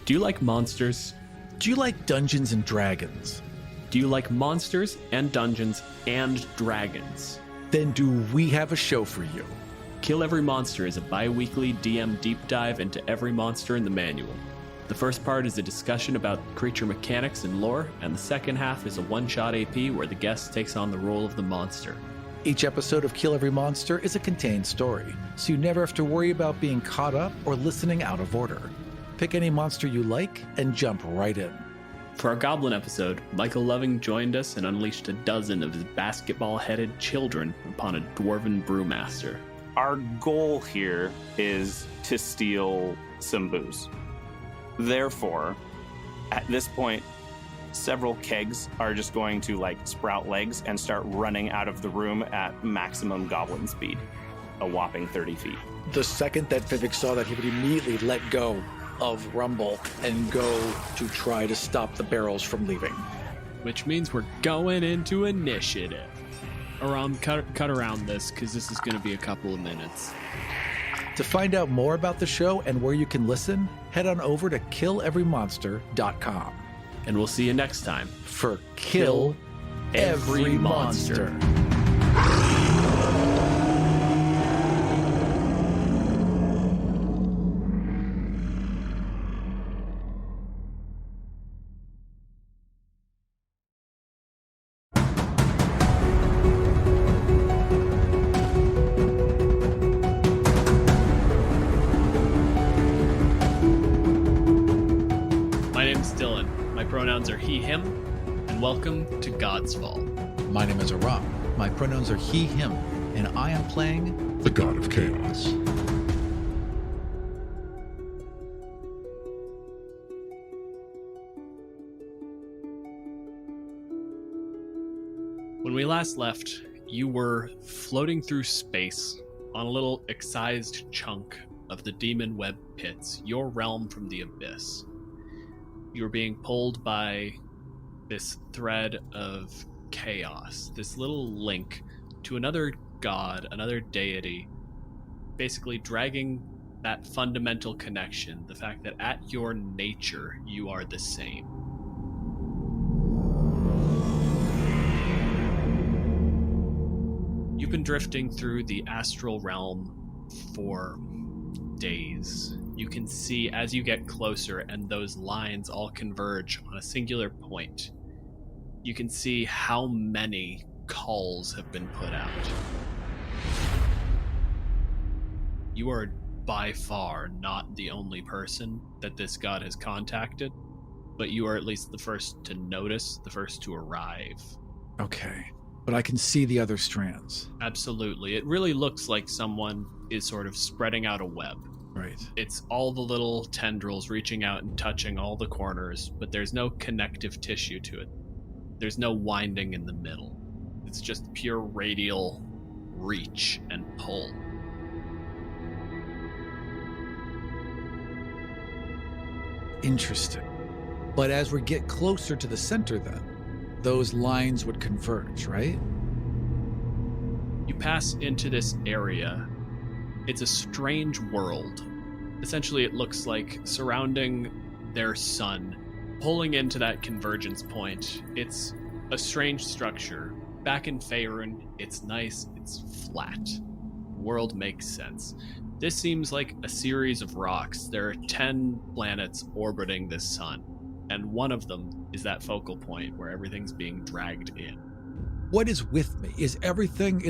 Do you like monsters? Do you like Dungeons and Dragons? Do you like monsters and dungeons and dragons? Then do we have a show for you. Kill Every Monster is a bi-weekly DM deep dive into every monster in the manual. The first part is a discussion about creature mechanics and lore, and the second half is a one-shot AP where the guest takes on the role of the monster. Each episode of Kill Every Monster is a contained story, so you never have to worry about being caught up or listening out of order. Pick any monster you like and jump right in. For our Goblin episode, Michael Loving joined us and unleashed a dozen of his basketball-headed children upon a dwarven brewmaster. Our goal here is to steal some booze. Therefore, at this point, several kegs are just going to sprout legs and start running out of the room at maximum goblin speed, a whopping 30 feet. The second that Vivek saw that, he would immediately let go of Rumble and go to try to stop the barrels from leaving. Which means we're going into initiative. Aram, cut around this, because this is going to be a couple of minutes. To find out more about the show and where you can listen, head on over to killeverymonster.com. And we'll see you next time for Kill Every Monster. Pronouns are he, him, and welcome to Godsfall. My name is Aram. My pronouns are he, him, and I am playing the God of Chaos. When we last left, you were floating through space on a little excised chunk of the demon web pits, your realm from the abyss. You were being pulled by this thread of chaos, this little link to another god, another deity, basically dragging that fundamental connection, the fact that at your nature, you are the same. You've been drifting through the astral realm for days. You can see as you get closer and those lines all converge on a singular point. You can see how many calls have been put out. You are by far not the only person that this god has contacted, but you are at least the first to notice, the first to arrive. Okay, but I can see the other strands. Absolutely. It really looks like someone is sort of spreading out a web. Right. It's all the little tendrils reaching out and touching all the corners, but there's no connective tissue to it. There's no winding in the middle. It's just pure radial reach and pull. Interesting. But as we get closer to the center then, those lines would converge, right? You pass into this area. It's a strange world. Essentially, it looks like surrounding their sun, pulling into that convergence point. It's a strange structure. Back in Faerun, it's nice, it's flat. The world makes sense. This seems like a series of rocks. There are 10 planets orbiting this sun, and one of them is that focal point where everything's being dragged in. What is with me? Is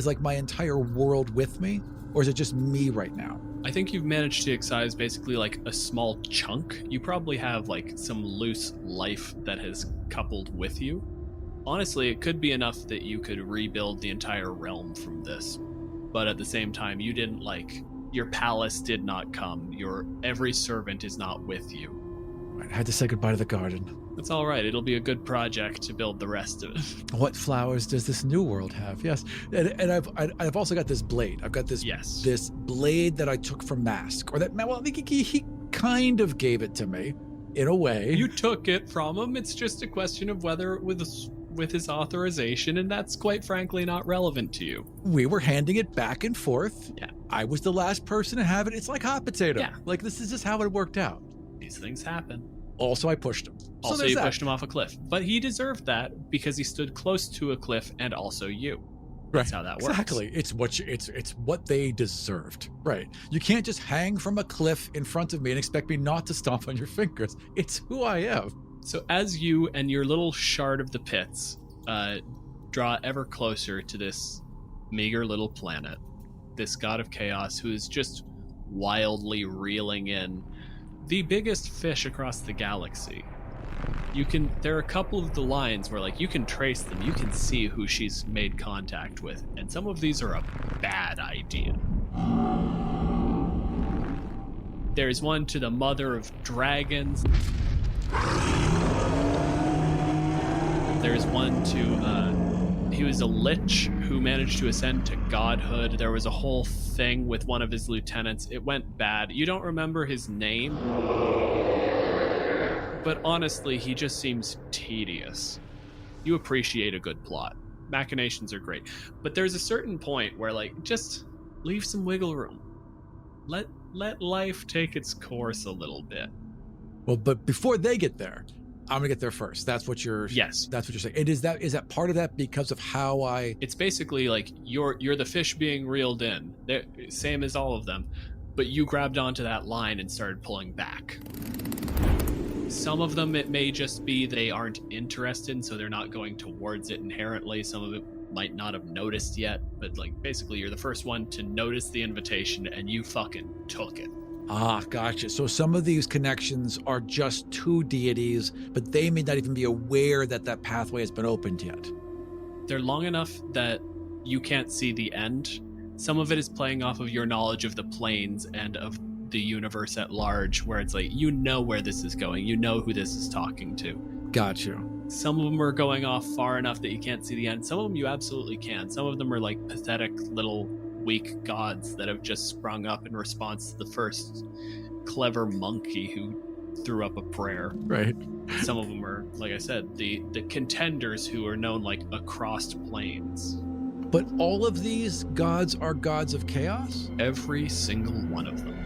like my entire world with me? Or is it just me right now? I think you've managed to excise basically like a small chunk. You probably have like some loose life that has coupled with you. Honestly, it could be enough that you could rebuild the entire realm from this. But at the same time, you didn't your palace did not come. Your every servant is not with you. I had to say goodbye to the garden. That's all right. It'll be a good project to build the rest of it. What flowers does this new world have? Yes, and I've also got this blade. I've got this this blade that I took from Mask, or that he kind of gave it to me, in a way. You took it from him. It's just a question of whether it was with his authorization, and that's quite frankly not relevant to you. We were handing it back and forth. Yeah, I was the last person to have it. It's like hot potato. Yeah, this is just how it worked out. These things happen. Also, I pushed him. Also, you pushed him off a cliff. But he deserved that because he stood close to a cliff and also you. That's how that works. Exactly. It's what they deserved. Right. You can't just hang from a cliff in front of me and expect me not to stomp on your fingers. It's who I am. So as you and your little shard of the pits draw ever closer to this meager little planet, this god of chaos who is just wildly reeling in the biggest fish across the galaxy. There are a couple of the lines where you can trace them, you can see who she's made contact with, and some of these are a bad idea. There's one to the mother of dragons. There's one to, he was a lich who managed to ascend to godhood. There was a whole thing with one of his lieutenants. It went bad. You don't remember his name? But honestly, he just seems tedious. You appreciate a good plot. Machinations are great. But there's a certain point where, just leave some wiggle room. Let life take its course a little bit. Well, but before they get there, I'm gonna get there first. That's what you're. Yes. That's what you're saying. And is that part of that because of how I? It's basically you're the fish being reeled in. They're, same as all of them, but you grabbed onto that line and started pulling back. Some of them, it may just be they aren't interested, so they're not going towards it inherently. Some of it might not have noticed yet, but basically you're the first one to notice the invitation and you fucking took it. Ah, gotcha. So some of these connections are just two deities, but they may not even be aware that pathway has been opened yet. They're long enough that you can't see the end. Some of it is playing off of your knowledge of the planes and of the universe at large, where it's you know where this is going, you know who this is talking to. Got you. Some of them are going off far enough that you can't see the end. Some of them you absolutely can. Some of them are pathetic little weak gods that have just sprung up in response to the first clever monkey who threw up a prayer. Right. Some of them are, like I said, the contenders who are known across planes. But all of these gods are gods of chaos? Every single one of them.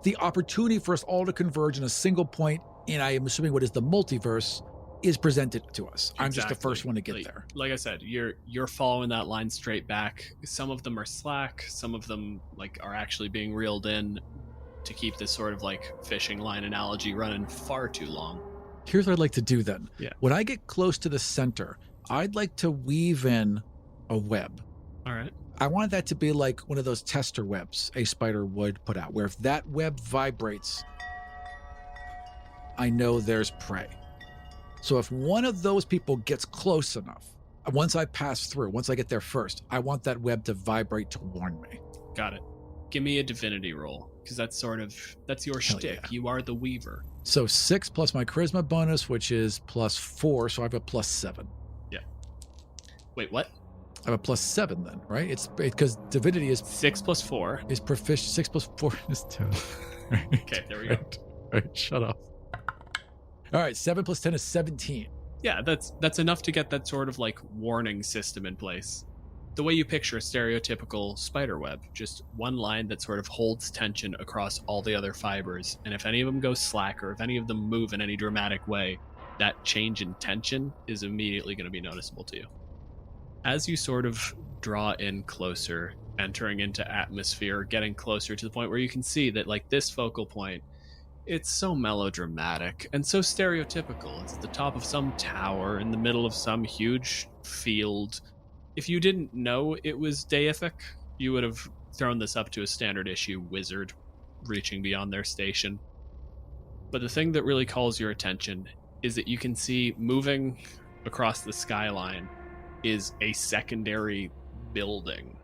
The opportunity for us all to converge in a single point, and I am assuming what is the multiverse, is presented to us. Exactly. I'm just the first one to get there. Like I said, you're following that line straight back. Some of them are slack. Some of them are actually being reeled in to keep this sort of fishing line analogy running far too long. Here's what I'd like to do then. Yeah. When I get close to the center, I'd like to weave in a web. All right. I want that to be like one of those tester webs a spider would put out, where if that web vibrates, I know there's prey. So if one of those people gets close enough, once I pass through, once I get there first, I want that web to vibrate to warn me. Got it. Give me a divinity roll, because that's your shtick. Yeah. You are the weaver. So 6 plus my charisma bonus, which is +4, so I have a +7. Yeah. Wait, what? I have a +7 then, right? It's because divinity is 6 plus 4 is proficient. 6 plus 4 is 10. Right. Okay, there we go. Right, shut up. All right, 7 plus 10 is 17. Yeah, that's enough to get that sort of warning system in place. The way you picture a stereotypical spider web, just one line that sort of holds tension across all the other fibers, and if any of them go slack or if any of them move in any dramatic way, that change in tension is immediately going to be noticeable to you. As you sort of draw in closer, entering into atmosphere, getting closer to the point where you can see that this focal point, it's so melodramatic and so stereotypical. It's at the top of some tower in the middle of some huge field. If you didn't know it was deific, you would have thrown this up to a standard issue wizard reaching beyond their station. But the thing that really calls your attention is that you can see moving across the skyline is a secondary building.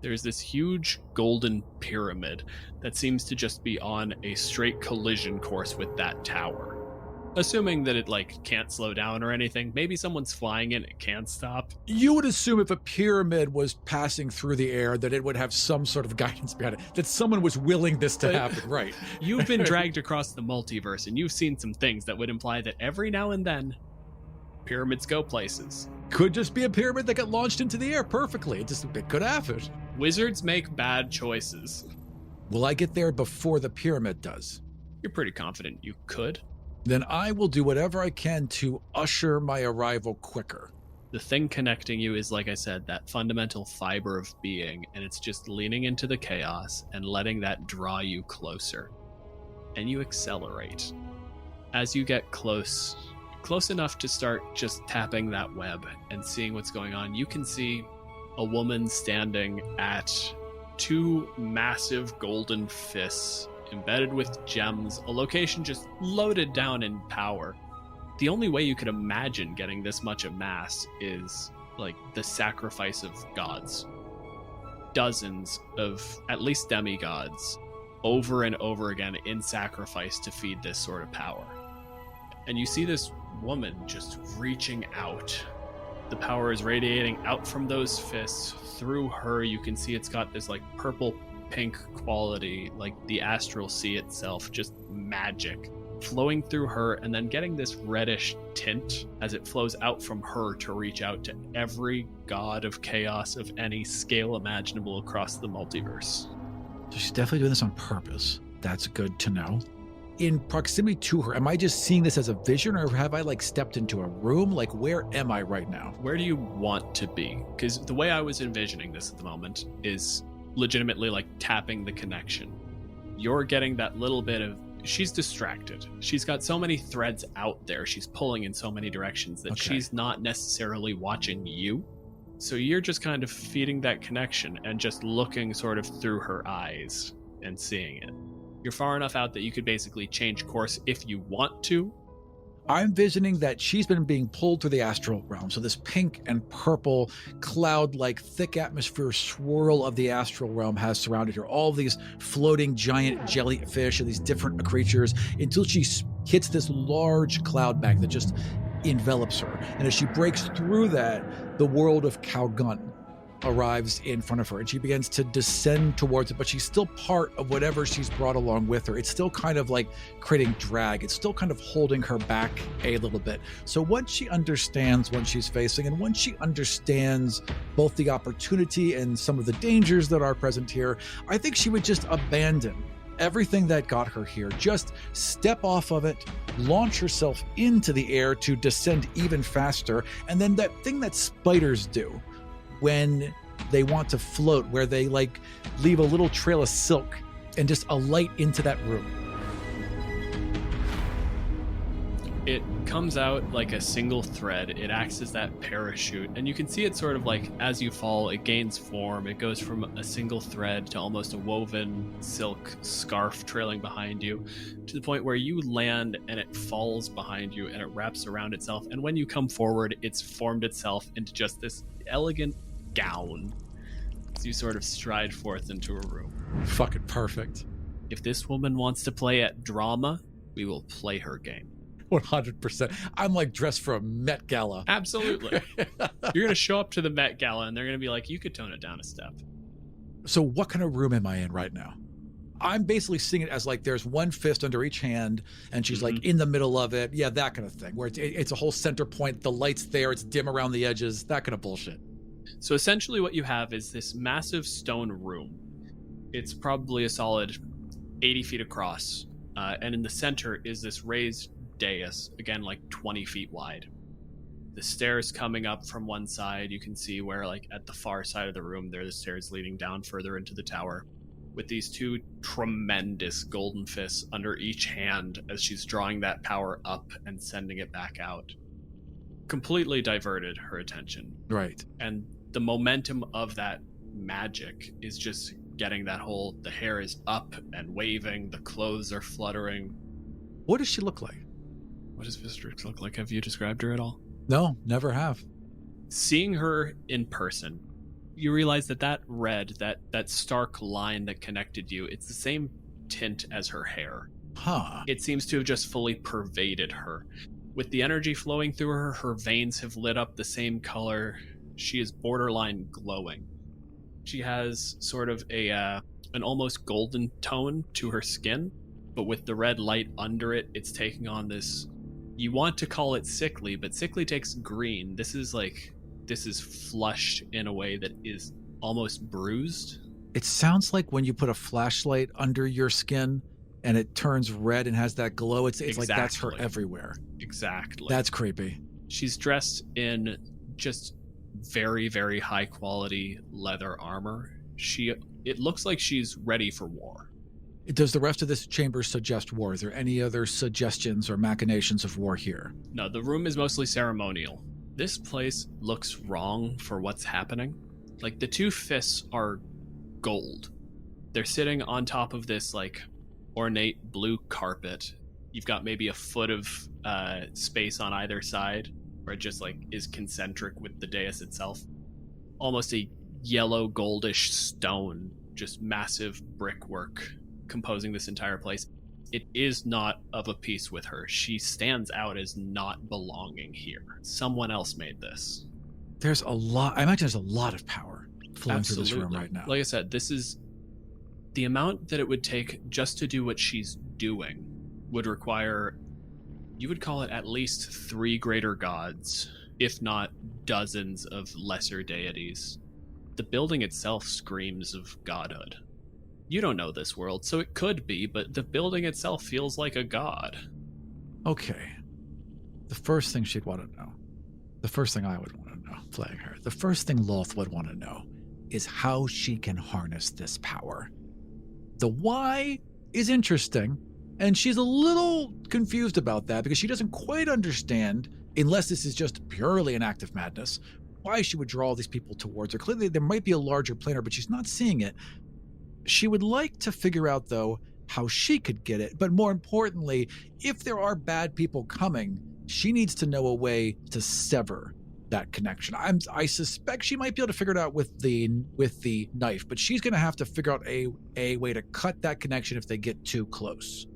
There's this huge golden pyramid that seems to just be on a straight collision course with that tower. Assuming that it, can't slow down or anything. Maybe someone's flying in, it can't stop. You would assume if a pyramid was passing through the air that it would have some sort of guidance behind it, that someone was willing this to happen, right? You've been dragged across the multiverse, and you've seen some things that would imply that every now and then, pyramids go places. Could just be a pyramid that got launched into the air perfectly. It could happen. Wizards make bad choices. Will I get there before the pyramid does? You're pretty confident you could. Then I will do whatever I can to usher my arrival quicker. The thing connecting you is, like I said, that fundamental fiber of being, and it's just leaning into the chaos and letting that draw you closer. And you accelerate. As you get close enough to start just tapping that web and seeing what's going on, you can see a woman standing at 2 massive golden fists embedded with gems, a location just loaded down in power. The only way you could imagine getting this much of mass is the sacrifice of gods. Dozens of at least demigods over and over again in sacrifice to feed this sort of power. And you see this woman just reaching out. The power is radiating out from those fists. Through her, you can see it's got this purple pink quality, like the astral sea itself, just magic flowing through her, and then getting this reddish tint as it flows out from her to reach out to every god of chaos of any scale imaginable across the multiverse. So she's definitely doing this on purpose. That's good to know. In proximity to her, am I just seeing this as a vision, or have I stepped into a room? Where am I right now? Where do you want to be? Because the way I was envisioning this at the moment is legitimately tapping the connection. You're getting that little bit of, she's distracted. She's got so many threads out there. She's pulling in so many directions that she's not necessarily watching you. So you're just kind of feeding that connection and just looking sort of through her eyes and seeing it. You're far enough out that you could basically change course if you want to. I'm envisioning that she's been being pulled through the astral realm. So this pink and purple cloud-like thick atmosphere swirl of the astral realm has surrounded her. All of these floating giant jellyfish and these different creatures, until she hits this large cloud bank that just envelops her. And as she breaks through that, the world of Calgun arrives in front of her, and she begins to descend towards it, but she's still part of whatever she's brought along with her. It's still kind of creating drag. It's still kind of holding her back a little bit. So once she understands what she's facing, and once she understands both the opportunity and some of the dangers that are present here, I think she would just abandon everything that got her here, just step off of it, launch herself into the air to descend even faster, and then that thing that spiders do when they want to float, where they leave a little trail of silk and just alight into that room. It comes out like a single thread. It acts as that parachute, and you can see it sort of as you fall, it gains form. It goes from a single thread to almost a woven silk scarf trailing behind you, to the point where you land and it falls behind you and it wraps around itself. And when you come forward, it's formed itself into just this elegant gown as you sort of stride forth into a room. Fucking perfect. If this woman wants to play at drama, we will play her game. 100%. I'm dressed for a Met Gala. Absolutely. You're going to show up to the Met Gala and they're going to be like, you could tone it down a step. So what kind of room am I in right now? I'm basically seeing it as there's one fist under each hand, and she's in the middle of it. Yeah, that kind of thing, where it's a whole center point. The light's there. It's dim around the edges. That kind of bullshit. So essentially what you have is this massive stone room. It's probably a solid 80 feet across. And in the center is this raised dais, again, 20 feet wide. The stairs coming up from one side, you can see where at the far side of the room, there are the stairs leading down further into the tower, with these 2 tremendous golden fists under each hand as she's drawing that power up and sending it back out. Completely diverted her attention. Right. And the momentum of that magic is just getting that whole, the hair is up and waving, the clothes are fluttering. What does she look like? What does Vistrix look like? Have you described her at all? No, never have. Seeing her in person, you realize that red, that stark line that connected you, it's the same tint as her hair. Huh. It seems to have just fully pervaded her. With the energy flowing through her, her veins have lit up the same color. She is borderline glowing. She has sort of an almost golden tone to her skin, but with the red light under it, it's taking on this... You want to call it sickly, but sickly takes green. This is flushed in a way that is almost bruised. It sounds like when you put a flashlight under your skin and it turns red and has that glow, it's exactly. Like that's her everywhere. Exactly. That's creepy. She's dressed in just very, very high quality leather armor. It looks like she's ready for war. Does the rest of this chamber suggest war? Is there any other suggestions or machinations of war here? No, the room is mostly ceremonial. This place looks wrong for what's happening. Like, the two fists are gold. They're sitting on top of this, like, ornate blue carpet. You've got maybe a foot of space on either side, where it just, like, is concentric with the dais itself. Almost a yellow goldish stone, just massive brickwork composing this entire place. It is not of a piece with her. She stands out as not belonging here. Someone else made this. There's a lot. I imagine there's a lot of power flowing through this room right now. Like I said, this is the amount that it would take just to do what she's doing would require, you would call it at least 3 greater gods, if not dozens of lesser deities. The building itself screams of godhood. You don't know this world, so it could be, but the building itself feels like a god. Okay. The first thing she'd want to know, the first thing I would want to know, playing her, the first thing Loth would want to know is how she can harness this power. The why is interesting, and she's a little confused about that because she doesn't quite understand, unless this is just purely an act of madness, why she would draw these people towards her. Clearly, there might be a larger planar, but she's not seeing it. She would like to figure out, though, how she could get it. But more importantly, if there are bad people coming, she needs to know a way to sever that connection. I suspect she might be able to figure it out with the knife, but she's going to have to figure out a way to cut that connection if they get too close.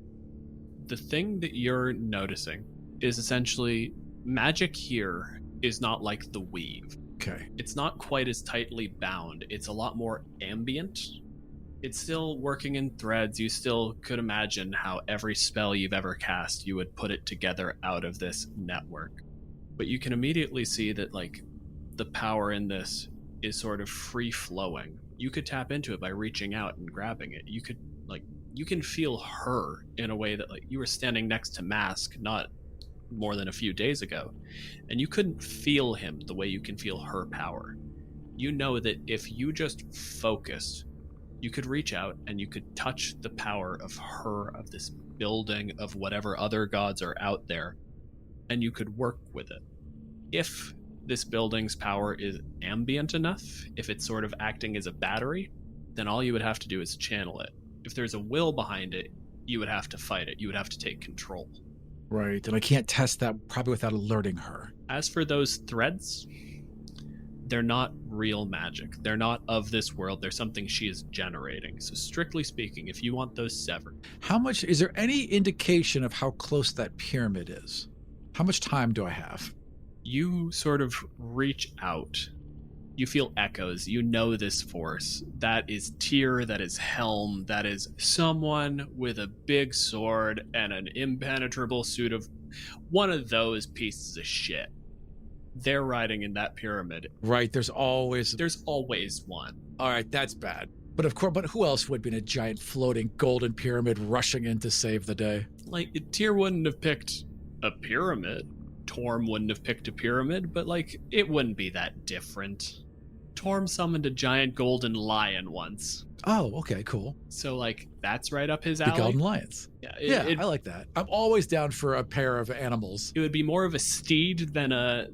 The thing that you're noticing is essentially magic here is not like the weave. Okay. It's not quite as tightly bound. It's a lot more ambient. It's still working in threads. You still could imagine how every spell you've ever cast, you would put it together out of this network. But you can immediately see that, like, the power in this is sort of free-flowing. You could tap into it by reaching out and grabbing it. You can feel her in a way that, like, you were standing next to Mask not more than a few days ago, and you couldn't feel him the way you can feel her power. You know that if you just focused, you could reach out and you could touch the power of her, of this building, of whatever other gods are out there, and you could work with it. If this building's power is ambient enough, if it's sort of acting as a battery, then all you would have to do is channel it. If there's a will behind it, you would have to fight it. You would have to take control. Right, and I can't test that probably without alerting her. As for those threads, they're not real magic. They're not of this world. They're something she is generating. So strictly speaking, if you want those severed. How much, is there any indication of how close that pyramid is? How much time do I have? You sort of reach out. You feel echoes. You know this force. That is Tyr, that is Helm, that is someone with a big sword and an impenetrable suit of one of those pieces of shit. They're riding in that pyramid. Right, there's always one. All right, that's bad. But of course, but who else would be in a giant floating golden pyramid rushing in to save the day? Like, Tyr wouldn't have picked a pyramid. Torm wouldn't have picked a pyramid, but, like, it wouldn't be that different. Torm summoned a giant golden lion once. Oh, okay, cool. So, like, that's right up his alley. The golden lions. Yeah, I like that. I'm always down for a pair of animals. It would be more of a steed than a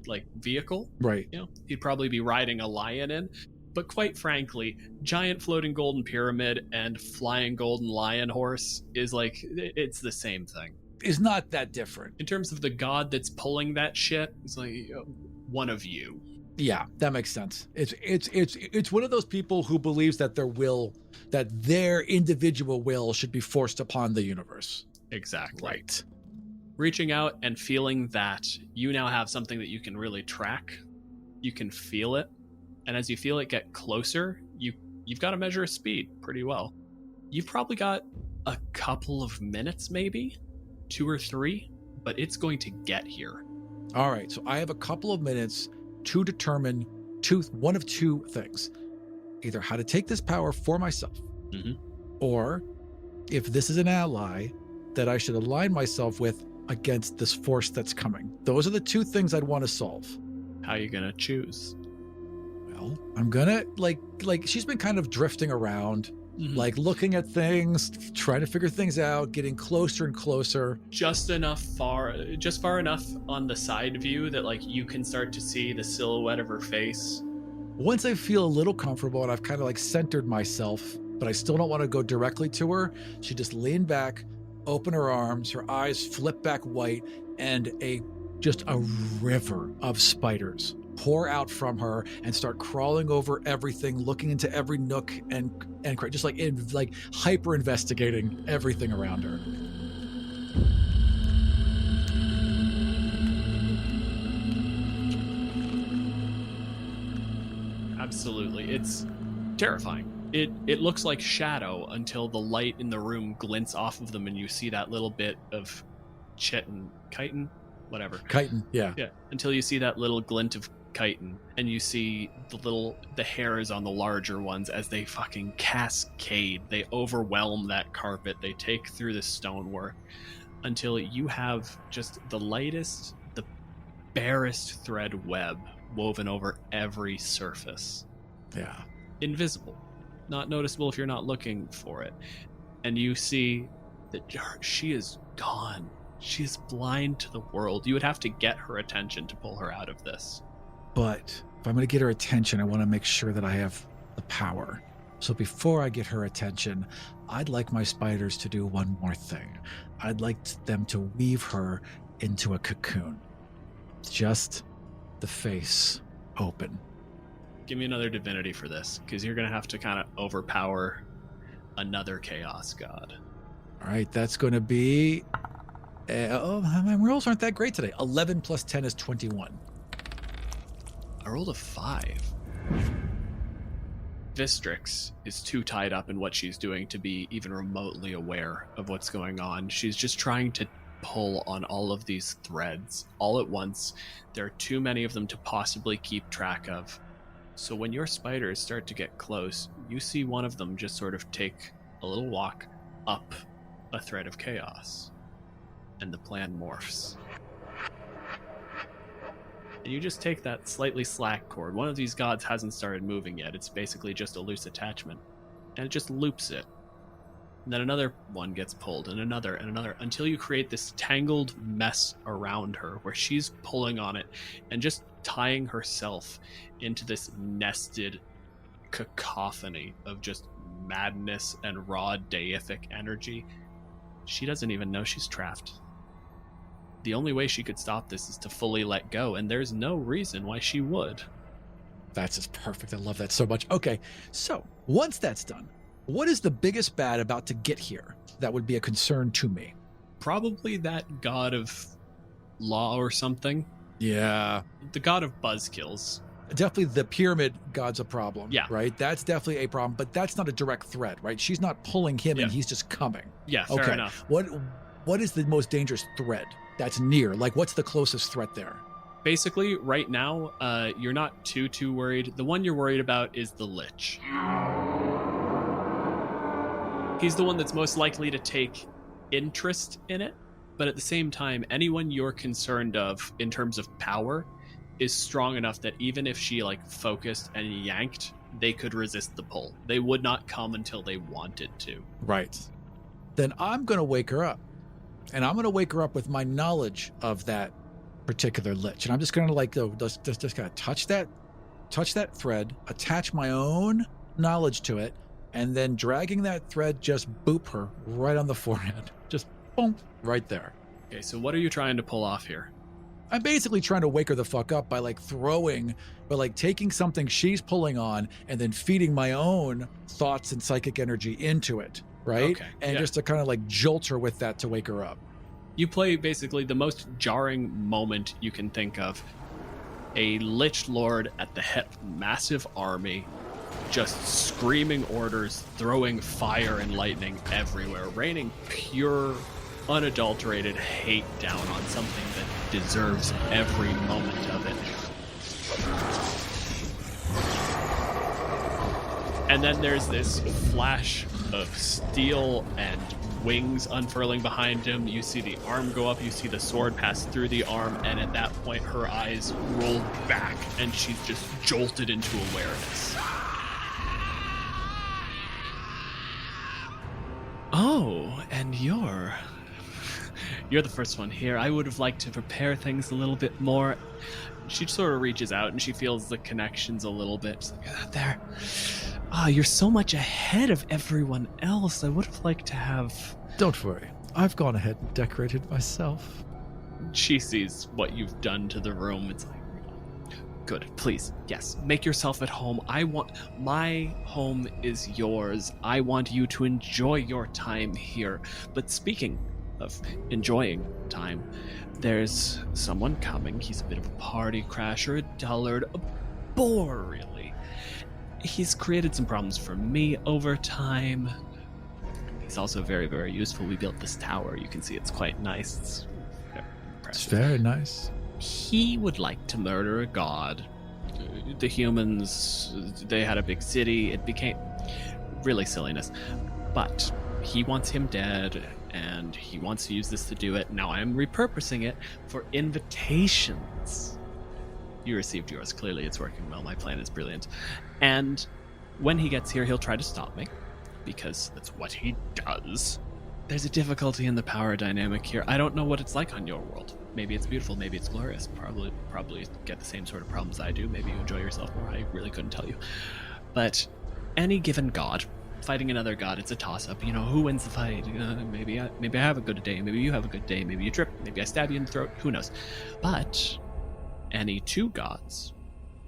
like vehicle. Right. You know, he'd probably be riding a lion in. But quite frankly, giant floating golden pyramid and flying golden lion horse is like, it's the same thing. It's not that different. In terms of the god that's pulling that shit, it's like one of you. Yeah, that makes sense. It's one of those people who believes that their individual will should be forced upon the universe. Exactly. Right. Reaching out and feeling that you now have something that you can really track. You can feel it. And as you feel it get closer, you've got to measure speed pretty well. You've probably got a couple of minutes, maybe 2 or 3, but it's going to get here. All right. So I have a couple of minutes to determine one of two things. Either how to take this power for myself, or if this is an ally that I should align myself with against this force that's coming. Those are the two things I'd want to solve. How are you going to choose? Well, I'm going to, like she's been kind of drifting around, like looking at things, trying to figure things out, getting closer and closer. Just far enough on the side view that like you can start to see the silhouette of her face. Once I feel a little comfortable and I've kind of like centered myself, but I still don't want to go directly to her, she just leaned back, open her arms, her eyes flip back white, and just a river of spiders pour out from her and start crawling over everything, looking into every nook and just like hyper investigating everything around her. Absolutely. It's terrifying. It looks like shadow until the light in the room glints off of them and you see that little bit of chitin, yeah. Yeah, until you see that little glint of chitin and you see the hairs on the larger ones as they fucking cascade. They overwhelm that carpet. They take through the stonework until you have just the lightest, the barest thread web woven over every surface. Yeah. Invisible. Not noticeable if you're not looking for it. And you see that she is gone. She is blind to the world. You would have to get her attention to pull her out of this. But if I'm going to get her attention, I want to make sure that I have the power. So before I get her attention, I'd like my spiders to do one more thing. I'd like them to weave her into a cocoon. Just the face open. Give me another divinity for this, because you're going to have to kind of overpower another chaos god. All right, that's going to be... my rolls aren't that great today. 11 plus 10 is 21. I rolled a 5. Vistrix is too tied up in what she's doing to be even remotely aware of what's going on. She's just trying to pull on all of these threads all at once. There are too many of them to possibly keep track of. So when your spiders start to get close, you see one of them just sort of take a little walk up a thread of chaos. And the plan morphs. And you just take that slightly slack cord. One of these gods hasn't started moving yet. It's basically just a loose attachment. And it just loops it. And then another one gets pulled, and another, until you create this tangled mess around her where she's pulling on it and just tying herself into this nested cacophony of just madness and raw deific energy. She doesn't even know she's trapped. The only way she could stop this is to fully let go, and there's no reason why she would. That's just perfect. I love that so much. Okay, so once that's done, what is the biggest bad about to get here that would be a concern to me? Probably that god of law or something. Yeah. The god of buzzkills. Definitely the pyramid god's a problem. Yeah. Right? That's definitely a problem, but that's not a direct threat, right? She's not pulling him and he's just coming. Yeah, fair enough. What is the most dangerous thread that's near? Like, what's the closest threat there? Basically, right now, you're not too worried. The one you're worried about is the Lich. He's the one that's most likely to take interest in it, but at the same time, anyone you're concerned of in terms of power is strong enough that even if she focused and yanked, they could resist the pull. They would not come until they wanted to. Right. Then I'm going to wake her up. And I'm going to wake her up with my knowledge of that particular Lich. And I'm just going to just kind of touch that thread, attach my own knowledge to it, and then dragging that thread, just boop her right on the forehead. Just boom, right there. Okay, so what are you trying to pull off here? I'm basically trying to wake her the fuck up by taking something she's pulling on and then feeding my own thoughts and psychic energy into it, right? Okay, and just to kind of like jolt her with that to wake her up. You play basically the most jarring moment you can think of. A Lich Lord at the head of a massive army, just screaming orders, throwing fire and lightning everywhere, raining pure, unadulterated hate down on something that deserves every moment of it. And then there's this flash of steel and wings unfurling behind him. You see the arm go up, you see the sword pass through the arm, and at that point her eyes roll back and she's just jolted into awareness. Oh, and you're the first one here. I would have liked to prepare things a little bit more. She sort of reaches out and she feels the connections a little bit. She's like, there. You're so much ahead of everyone else. I would have liked to have... Don't worry. I've gone ahead and decorated myself. She sees what you've done to the room. It's like, good, please. Yes, make yourself at home. My home is yours. I want you to enjoy your time here. But speaking of enjoying time, there's someone coming. He's a bit of a party crasher, a dullard, a bore, really. He's created some problems for me over time. He's also very, very useful. We built this tower. You can see it's quite nice. It's very impressive. It's very nice. He would like to murder a god. The humans, they had a big city. It became really silliness. But he wants him dead, and he wants to use this to do it. Now I'm repurposing it for invitations. You received yours. Clearly it's working well. My plan is brilliant. And when he gets here, he'll try to stop me, because that's what he does. There's a difficulty in the power dynamic here. I don't know what it's like on your world. Maybe it's beautiful, maybe it's glorious. Probably get the same sort of problems I do. Maybe you enjoy yourself more. I really couldn't tell you. But any given god, fighting another god, it's a toss-up. You know, who wins the fight? Maybe I have a good day. Maybe you have a good day. Maybe you trip. Maybe I stab you in the throat. Who knows? But any two gods,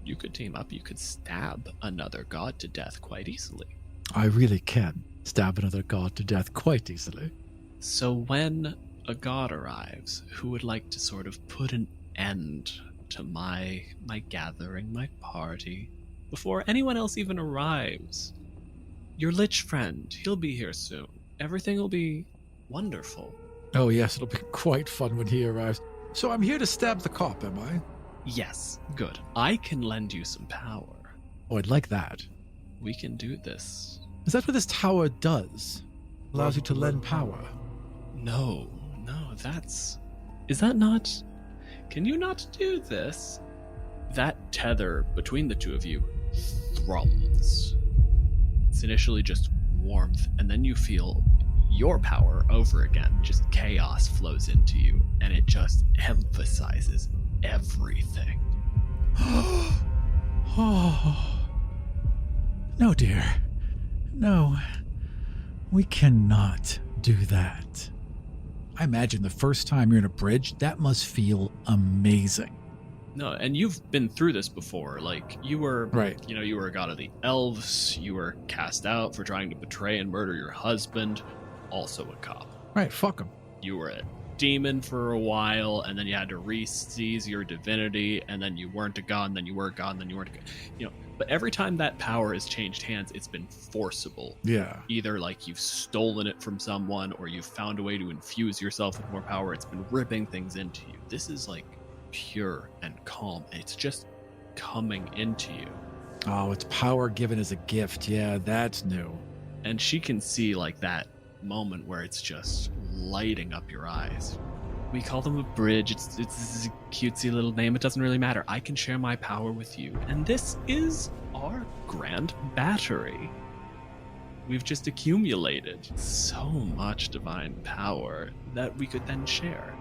you could team up. You could stab another god to death quite easily. I really can stab another god to death quite easily. So when a god arrives who would like to sort of put an end to my gathering, my party, before anyone else even arrives, your lich friend, he'll be here soon. Everything will be wonderful. Oh yes, it'll be quite fun when he arrives. So I'm here to stab the cop, am I? Yes, good. I can lend you some power. Oh, I'd like that. We can do this. Is that what this tower does? Allows you to lend power? No, that's... Is that not... Can you not do this? That tether between the two of you thrums. It's initially just warmth, and then you feel your power over again. Just chaos flows into you, and it just emphasizes everything. Oh. No, dear. No. We cannot do that. I imagine the first time you're in a bridge, that must feel amazing. No, and you've been through this before. Like, you were, right. You know, you were a god of the elves. You were cast out for trying to betray and murder your husband. Also a cop. Right, fuck him. You were a demon for a while, and then you had to re-seize your divinity, and then you weren't a god, and then you were a god, and then you weren't a god. You know, but every time that power has changed hands, it's been forcible. Yeah. Either like you've stolen it from someone, or you've found a way to infuse yourself with more power. It's been ripping things into you. This is like pure and calm. It's just coming into you. Oh, it's power given as a gift. Yeah, that's new. And she can see like that moment where it's just lighting up your eyes. We call them a bridge. It's a cutesy little name. It doesn't really matter. I can share my power with you. And this is our grand battery. We've just accumulated so much divine power that we could then share.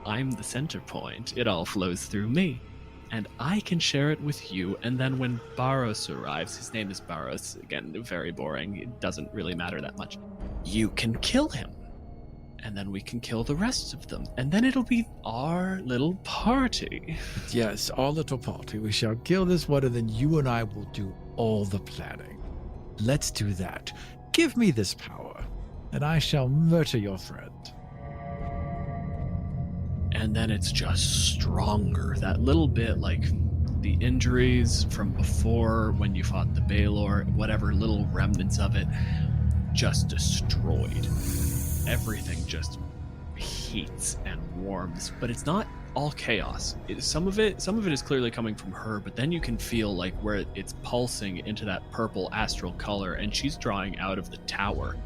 I'm the center point. It all flows through me. And I can share it with you. And then when Barros arrives, his name is Barros, again, very boring. It doesn't really matter that much. You can kill him. And then we can kill the rest of them. And then it'll be our little party. Yes, our little party. We shall kill this one, and then you and I will do all the planning. Let's do that. Give me this power, and I shall murder your friend. And then it's just stronger. That little bit, like the injuries from before when you fought the Baelor, whatever little remnants of it, just destroyed. Everything just heats and warms, but it's not all chaos. Some of it is clearly coming from her, but then you can feel like where it's pulsing into that purple astral color, and she's drawing out of the tower,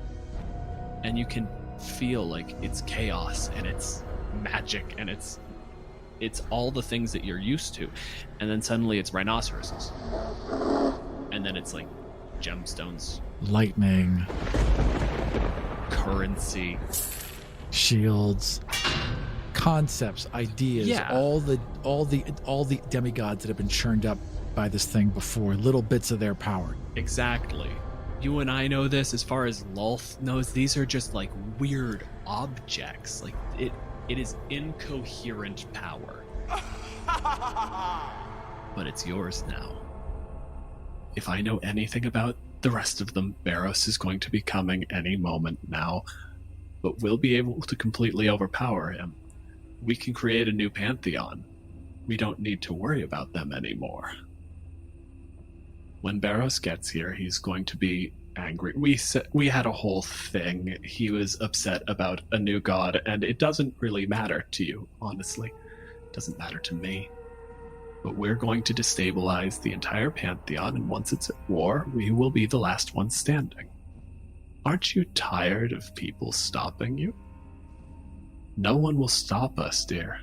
and you can feel like it's chaos and it's magic and it's all the things that you're used to. And then suddenly it's rhinoceroses, and then it's like gemstones, lightning, currency, shields, concepts, ideas, all the demigods that have been churned up by this thing before, little bits of their power. Exactly. You and I know this. As far as Lulth knows, these are just like weird objects. Like it is incoherent power. But it's yours now. If I know anything about the rest of them, Barros is going to be coming any moment now, but we'll be able to completely overpower him. We can create a new pantheon. We don't need to worry about them anymore. When Barros gets here, he's going to be angry. We had a whole thing. He was upset about a new god, and it doesn't really matter to you, honestly. It doesn't matter to me. But we're going to destabilize the entire pantheon, and once it's at war, we will be the last ones standing. Aren't you tired of people stopping you? No one will stop us, dear.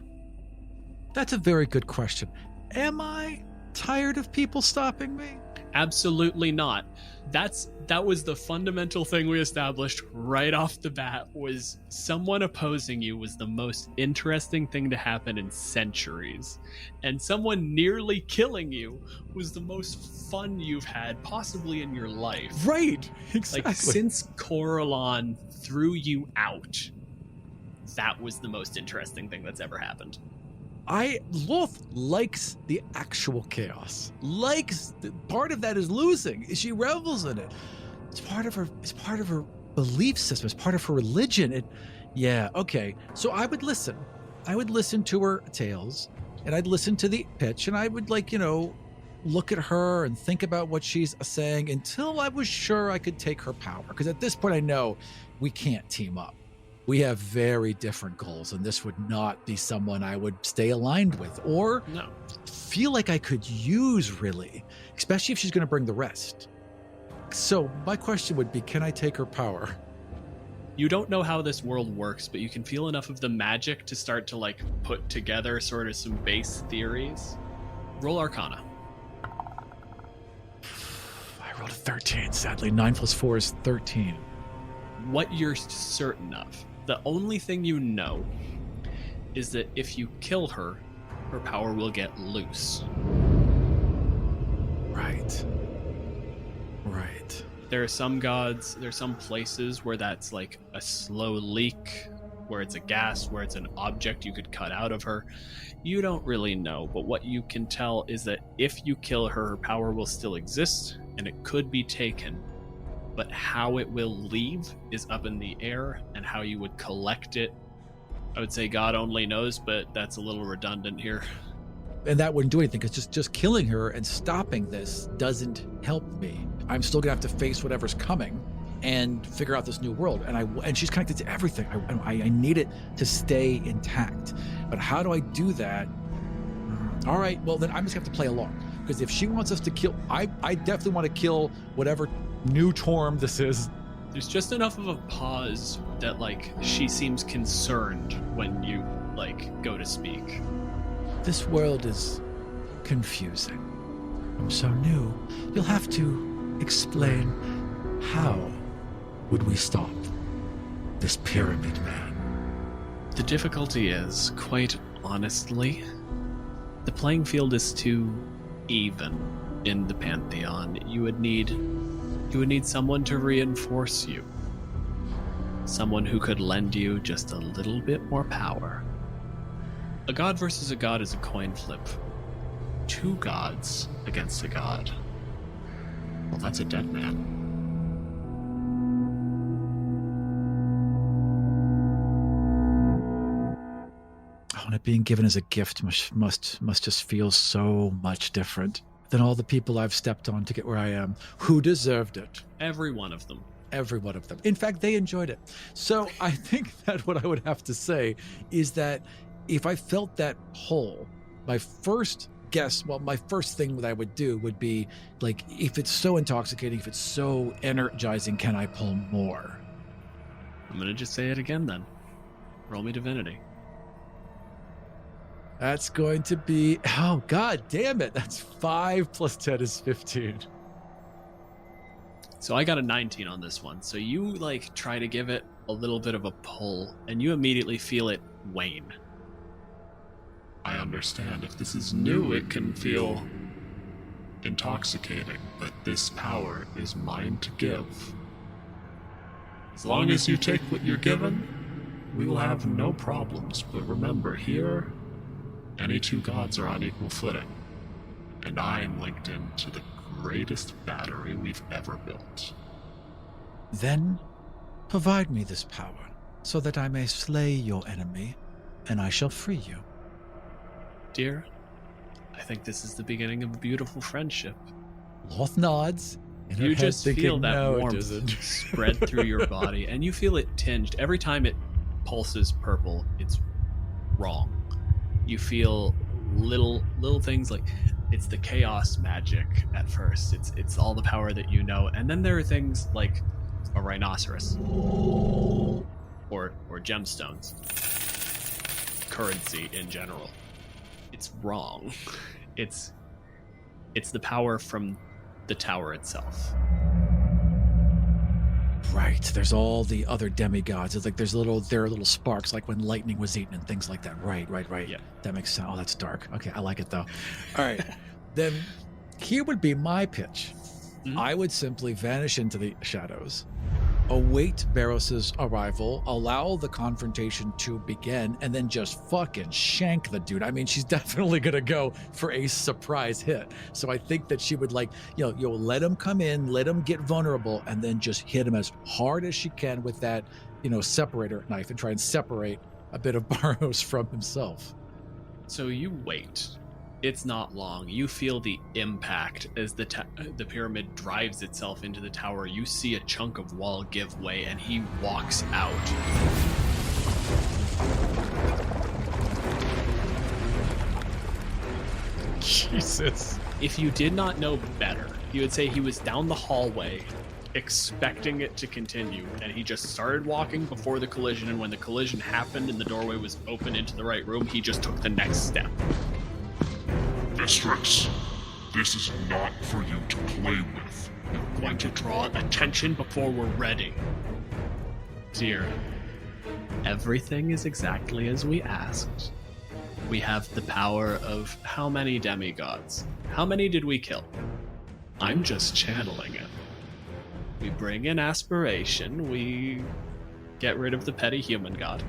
That's a very good question. Am I tired of people stopping me? Absolutely not. That was the fundamental thing we established right off the bat, was someone opposing you was the most interesting thing to happen in centuries. And someone nearly killing you was the most fun you've had possibly in your life. Right, exactly. Like, since Corellon threw you out, that was the most interesting thing that's ever happened. Lulth likes the actual chaos. Part of that is losing. She revels in it. It's part of her belief system. It's part of her religion. Okay. So I would listen. I would listen to her tales, and I'd listen to the pitch, and I would look at her and think about what she's saying until I was sure I could take her power. Because at this point I know we can't team up. We have very different goals, and this would not be someone I would stay aligned with or feel like I could use, really, especially if she's going to bring the rest. So my question would be, can I take her power? You don't know how this world works, but you can feel enough of the magic to start to put together sort of some base theories. Roll Arcana. I rolled a 13, sadly. 9 plus 4 is 13. What you're certain of, the only thing you know, is that if you kill her, her power will get loose. Right. There are some gods, there's some places where that's like a slow leak, where it's a gas, where it's an object you could cut out of her. You don't really know, but what you can tell is that if you kill her, her power will still exist, and it could be taken. But how it will leave is up in the air, and how you would collect it, I would say God only knows, but that's a little redundant here. And that wouldn't do anything, because just killing her and stopping this doesn't help me. I'm still gonna have to face whatever's coming and figure out this new world. And she's connected to everything. I need it to stay intact. But how do I do that? All right, well then I'm just gonna have to play along. Because if she wants us to kill, I definitely want to kill whatever new Torm this is. There's just enough of a pause that she seems concerned when you go to speak. This world is confusing. I'm so new. You'll have to explain, how would we stop this pyramid man? The difficulty is, quite honestly, the playing field is too even in the Pantheon. You would need someone to reinforce you. Someone who could lend you just a little bit more power. A god versus a god is a coin flip. 2 gods against a god. Well, that's a dead man. Oh, and it being given as a gift must just feel so much different than all the people I've stepped on to get where I am. Who deserved it? Every one of them. Every one of them. In fact, they enjoyed it. So I think that what I would have to say is that if I felt that pull, my first thing that I would do would be, like, if it's so intoxicating, if it's so energizing, can I pull more? I'm going to just say it again then. Roll me divinity. That's going to be, oh, god damn it. That's 5 plus 10 is 15. So I got a 19 on this one. So you, like, try to give it a little bit of a pull, and you immediately feel it wane. I understand if this is new, it can feel intoxicating, but this power is mine to give. As long as you take what you're given, we will have no problems. But remember, here, any 2 gods are on equal footing, and I am linked into the greatest battery we've ever built. Then provide me this power, so that I may slay your enemy, and I shall free you. Dear, I think this is the beginning of a beautiful friendship. Loth nods. You just feel that warmth spread through your body, and you feel it tinged. Every time it pulses purple, it's wrong. You feel little things like it's the chaos magic at first. It's all the power that you know, and then there are things like a rhinoceros or gemstones, currency in general. It's wrong. It's the power from the tower itself. Right. There's all the other demigods. It's like there are little sparks, like when lightning was eaten and things like that. Right. Yeah. That makes sense. Oh, that's dark. Okay, I like it though. All right. Then here would be my pitch. Mm-hmm. I would simply vanish into the shadows, await Barros's arrival, allow the confrontation to begin, and then just fucking shank the dude. I mean, she's definitely gonna go for a surprise hit. So I think that she would, like, let him come in, let him get vulnerable, and then just hit him as hard as she can with that, separator knife and try and separate a bit of Barros from himself. So you wait. It's not long. You feel the impact as the pyramid drives itself into the tower. You see a chunk of wall give way, and he walks out. Jesus. If you did not know better, you would say he was down the hallway, expecting it to continue, and he just started walking before the collision, and when the collision happened and the doorway was open into the right room, he just took the next step. Mistress, this is not for you to play with. You're going to draw attention before we're ready. Dear, everything is exactly as we asked. We have the power of how many demigods? How many did we kill? I'm just channeling it. We bring in aspiration, we get rid of the petty human god,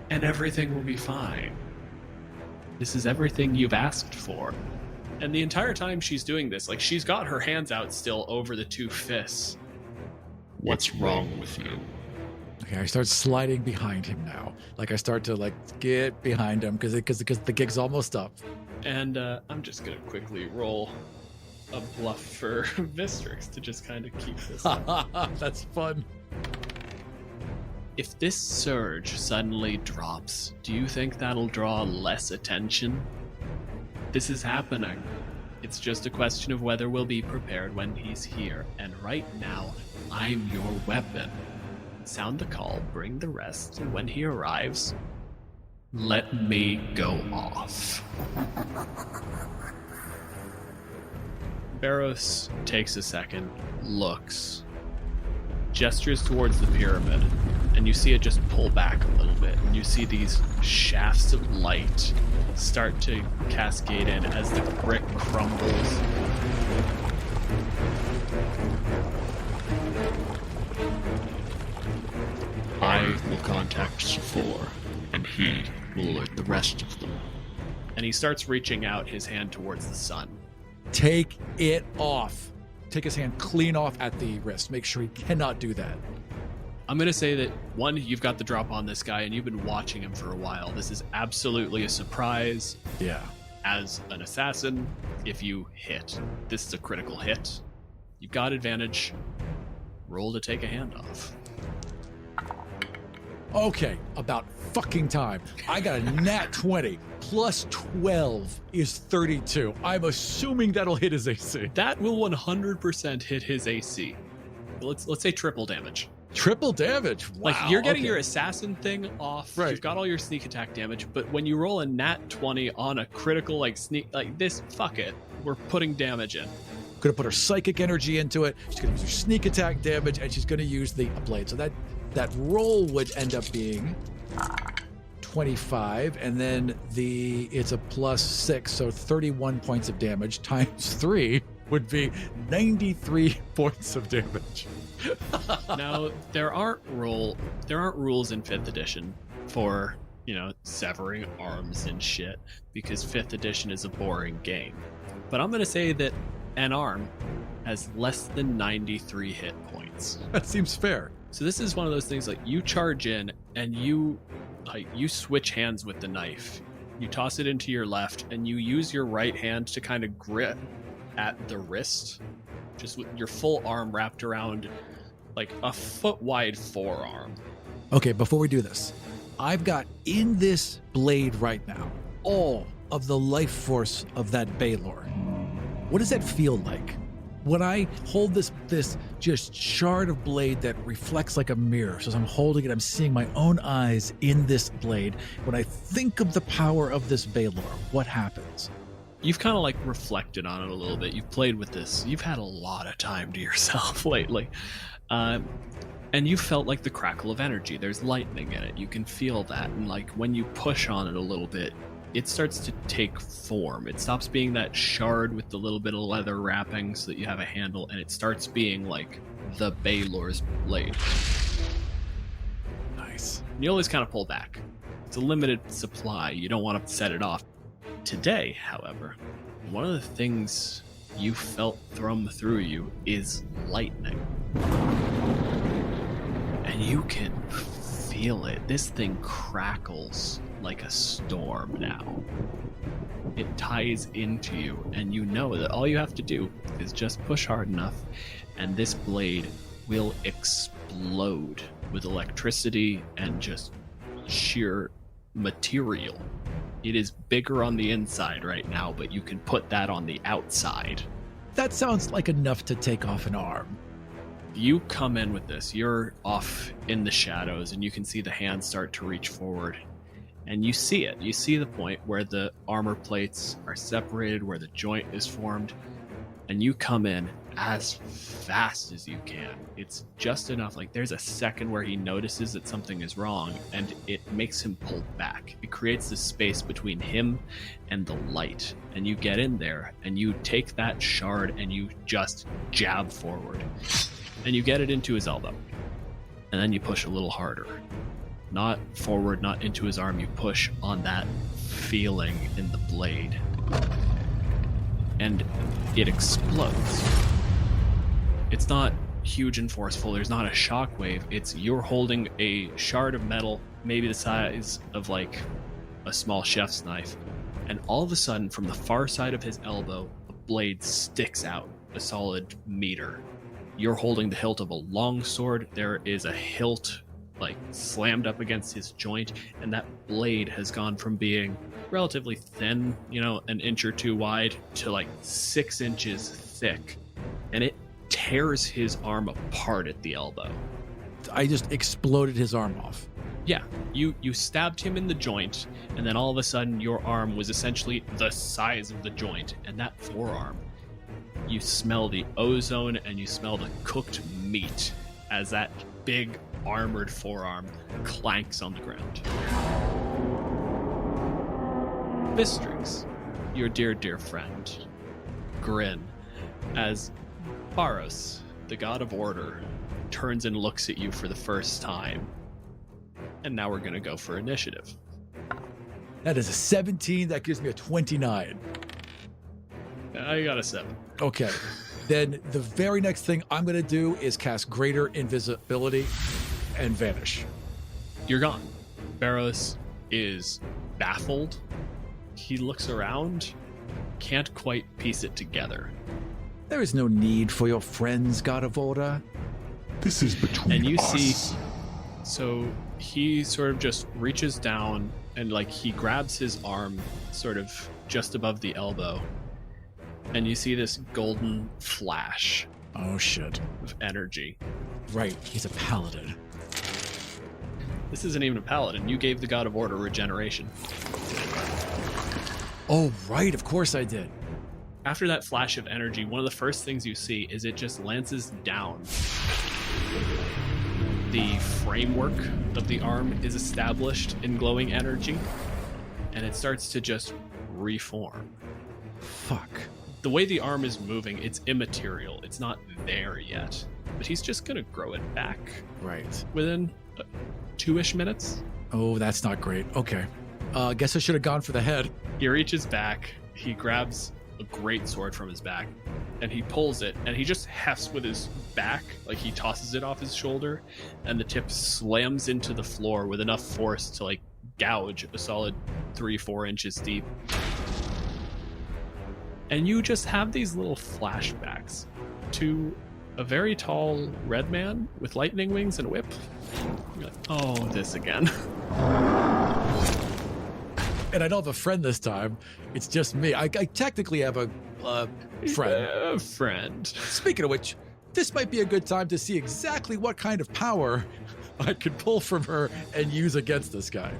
and everything will be fine. This is everything you've asked for. And the entire time she's doing this, like, she's got her hands out still over the 2 fists. What's wrong with you? Okay, I start sliding behind him now. Like, I start to, get behind him because the gig's almost up. And I'm just going to quickly roll a bluff for Mistrix to just kind of keep this up. That's fun. If this surge suddenly drops, do you think that'll draw less attention? This is happening. It's just a question of whether we'll be prepared when he's here. And right now, I'm your weapon. Sound the call, bring the rest, and when he arrives, let me go off. Barros takes a second, looks, gestures towards the pyramid, and you see it just pull back a little bit, and you see these shafts of light start to cascade in as the brick crumbles. contact Sephor, and he will alert the rest of them. And he starts reaching out his hand towards the sun. Take it off. Take his hand clean off at the wrist. Make sure he cannot do that. I'm going to say that, one, you've got the drop on this guy, and you've been watching him for a while. This is absolutely a surprise. Yeah. As an assassin, if you hit, this is a critical hit. You've got advantage. Roll to take a hand off. Okay, about fucking time. I got a nat 20 plus 12 is 32. I'm assuming that'll hit his AC. That will 100% hit his AC. Let's say triple damage. Triple damage? Wow. Like, you're getting your assassin thing off. Right. You've got all your sneak attack damage, but when you roll a nat 20 on a critical, like, sneak, like this, fuck it. We're putting damage in. Gonna put her psychic energy into it. She's gonna use her sneak attack damage, and she's gonna use the blade. So that roll would end up being 25, and then it's a plus 6, so 31 points of damage times 3 would be 93 points of damage. Now, there aren't rules in 5th edition for, severing arms and shit, because 5th edition is a boring game. But I'm going to say that an arm has less than 93 hit points. That seems fair. So this is one of those things, like, you charge in and you switch hands with the knife. You toss it into your left and you use your right hand to kind of grip at the wrist, just with your full arm wrapped around like a foot wide forearm. Okay, before we do this, I've got in this blade right now all of the life force of that Baylor. What does that feel like? When I hold this just shard of blade that reflects like a mirror, so as I'm holding it, I'm seeing my own eyes in this blade. When I think of the power of this Baylor, what happens? You've kind of like reflected on it a little bit. You've played with this. You've had a lot of time to yourself lately. And you felt like the crackle of energy. There's lightning in it. You can feel that. And like when you push on it a little bit, it starts to take form. It stops being that shard with the little bit of leather wrapping so that you have a handle, and it starts being like the Baylor's blade. Nice. And you always kind of pull back. It's a limited supply. You don't want to set it off. Today, however, one of the things you felt thrum through you is lightning. And you can feel it. This thing crackles like a storm now. It ties into you, and you know that all you have to do is just push hard enough, and this blade will explode with electricity and just sheer material. It is bigger on the inside right now, but you can put that on the outside. That sounds like enough to take off an arm. You come in with this. You're off in the shadows, and you can see the hand start to reach forward. And you see it. You see the point where the armor plates are separated, where the joint is formed. And you come in as fast as you can. It's just enough. Like, there's a second where he notices that something is wrong, and it makes him pull back. It creates this space between him and the light. And you get in there, and you take that shard, and you just jab forward. And you get it into his elbow. And then you push a little harder. Not forward, not into his arm. You push on that feeling in the blade. And it explodes. It's not huge and forceful. There's not a shockwave. It's you're holding a shard of metal, maybe the size of like a small chef's knife. And all of a sudden, from the far side of his elbow, a blade sticks out a solid meter. You're holding the hilt of a long sword. There is a hilt like slammed up against his joint, and that blade has gone from being relatively thin, an inch or two wide, to like 6 inches thick, and it tears his arm apart at the elbow. I just exploded his arm off. Yeah, you stabbed him in the joint, and then all of a sudden your arm was essentially the size of the joint, and that forearm, you smell the ozone and you smell the cooked meat as that big armored forearm clanks on the ground. Bistrix, your dear friend, grin as Baros, the god of order, turns and looks at you for the first time. And now we're going to go for initiative. That is a 17. That gives me a 29. I got a 7. Okay. Then the very next thing I'm going to do is cast Greater Invisibility and vanish. You're gone. Barrows is baffled. He looks around, can't quite piece it together. There is no need for your friends, God of Order. This is between us. And you see, so he sort of just reaches down and like he grabs his arm sort of just above the elbow. And you see this golden flash. Oh, shit. Of energy. Right, he's a paladin. This isn't even a paladin. You gave the God of Order regeneration. Oh, right, of course I did. After that flash of energy, one of the first things you see is it just lances down. The framework of the arm is established in glowing energy, and it starts to just reform. Fuck. The way the arm is moving, it's immaterial. It's not there yet. But he's just going to grow it back. Right. Within 2-ish minutes. Oh, that's not great. Okay. Guess I should have gone for the head. He reaches back. He grabs a great sword from his back. And he pulls it. And he just hefts with his back. Like he tosses it off his shoulder. And the tip slams into the floor with enough force to like gouge a solid 3-4 inches deep. And you just have these little flashbacks to a very tall red man with lightning wings and a whip. You're like, oh, this again. And I don't have a friend this time. It's just me. I technically have a friend. A friend. Speaking of which, this might be a good time to see exactly what kind of power I could pull from her and use against this guy.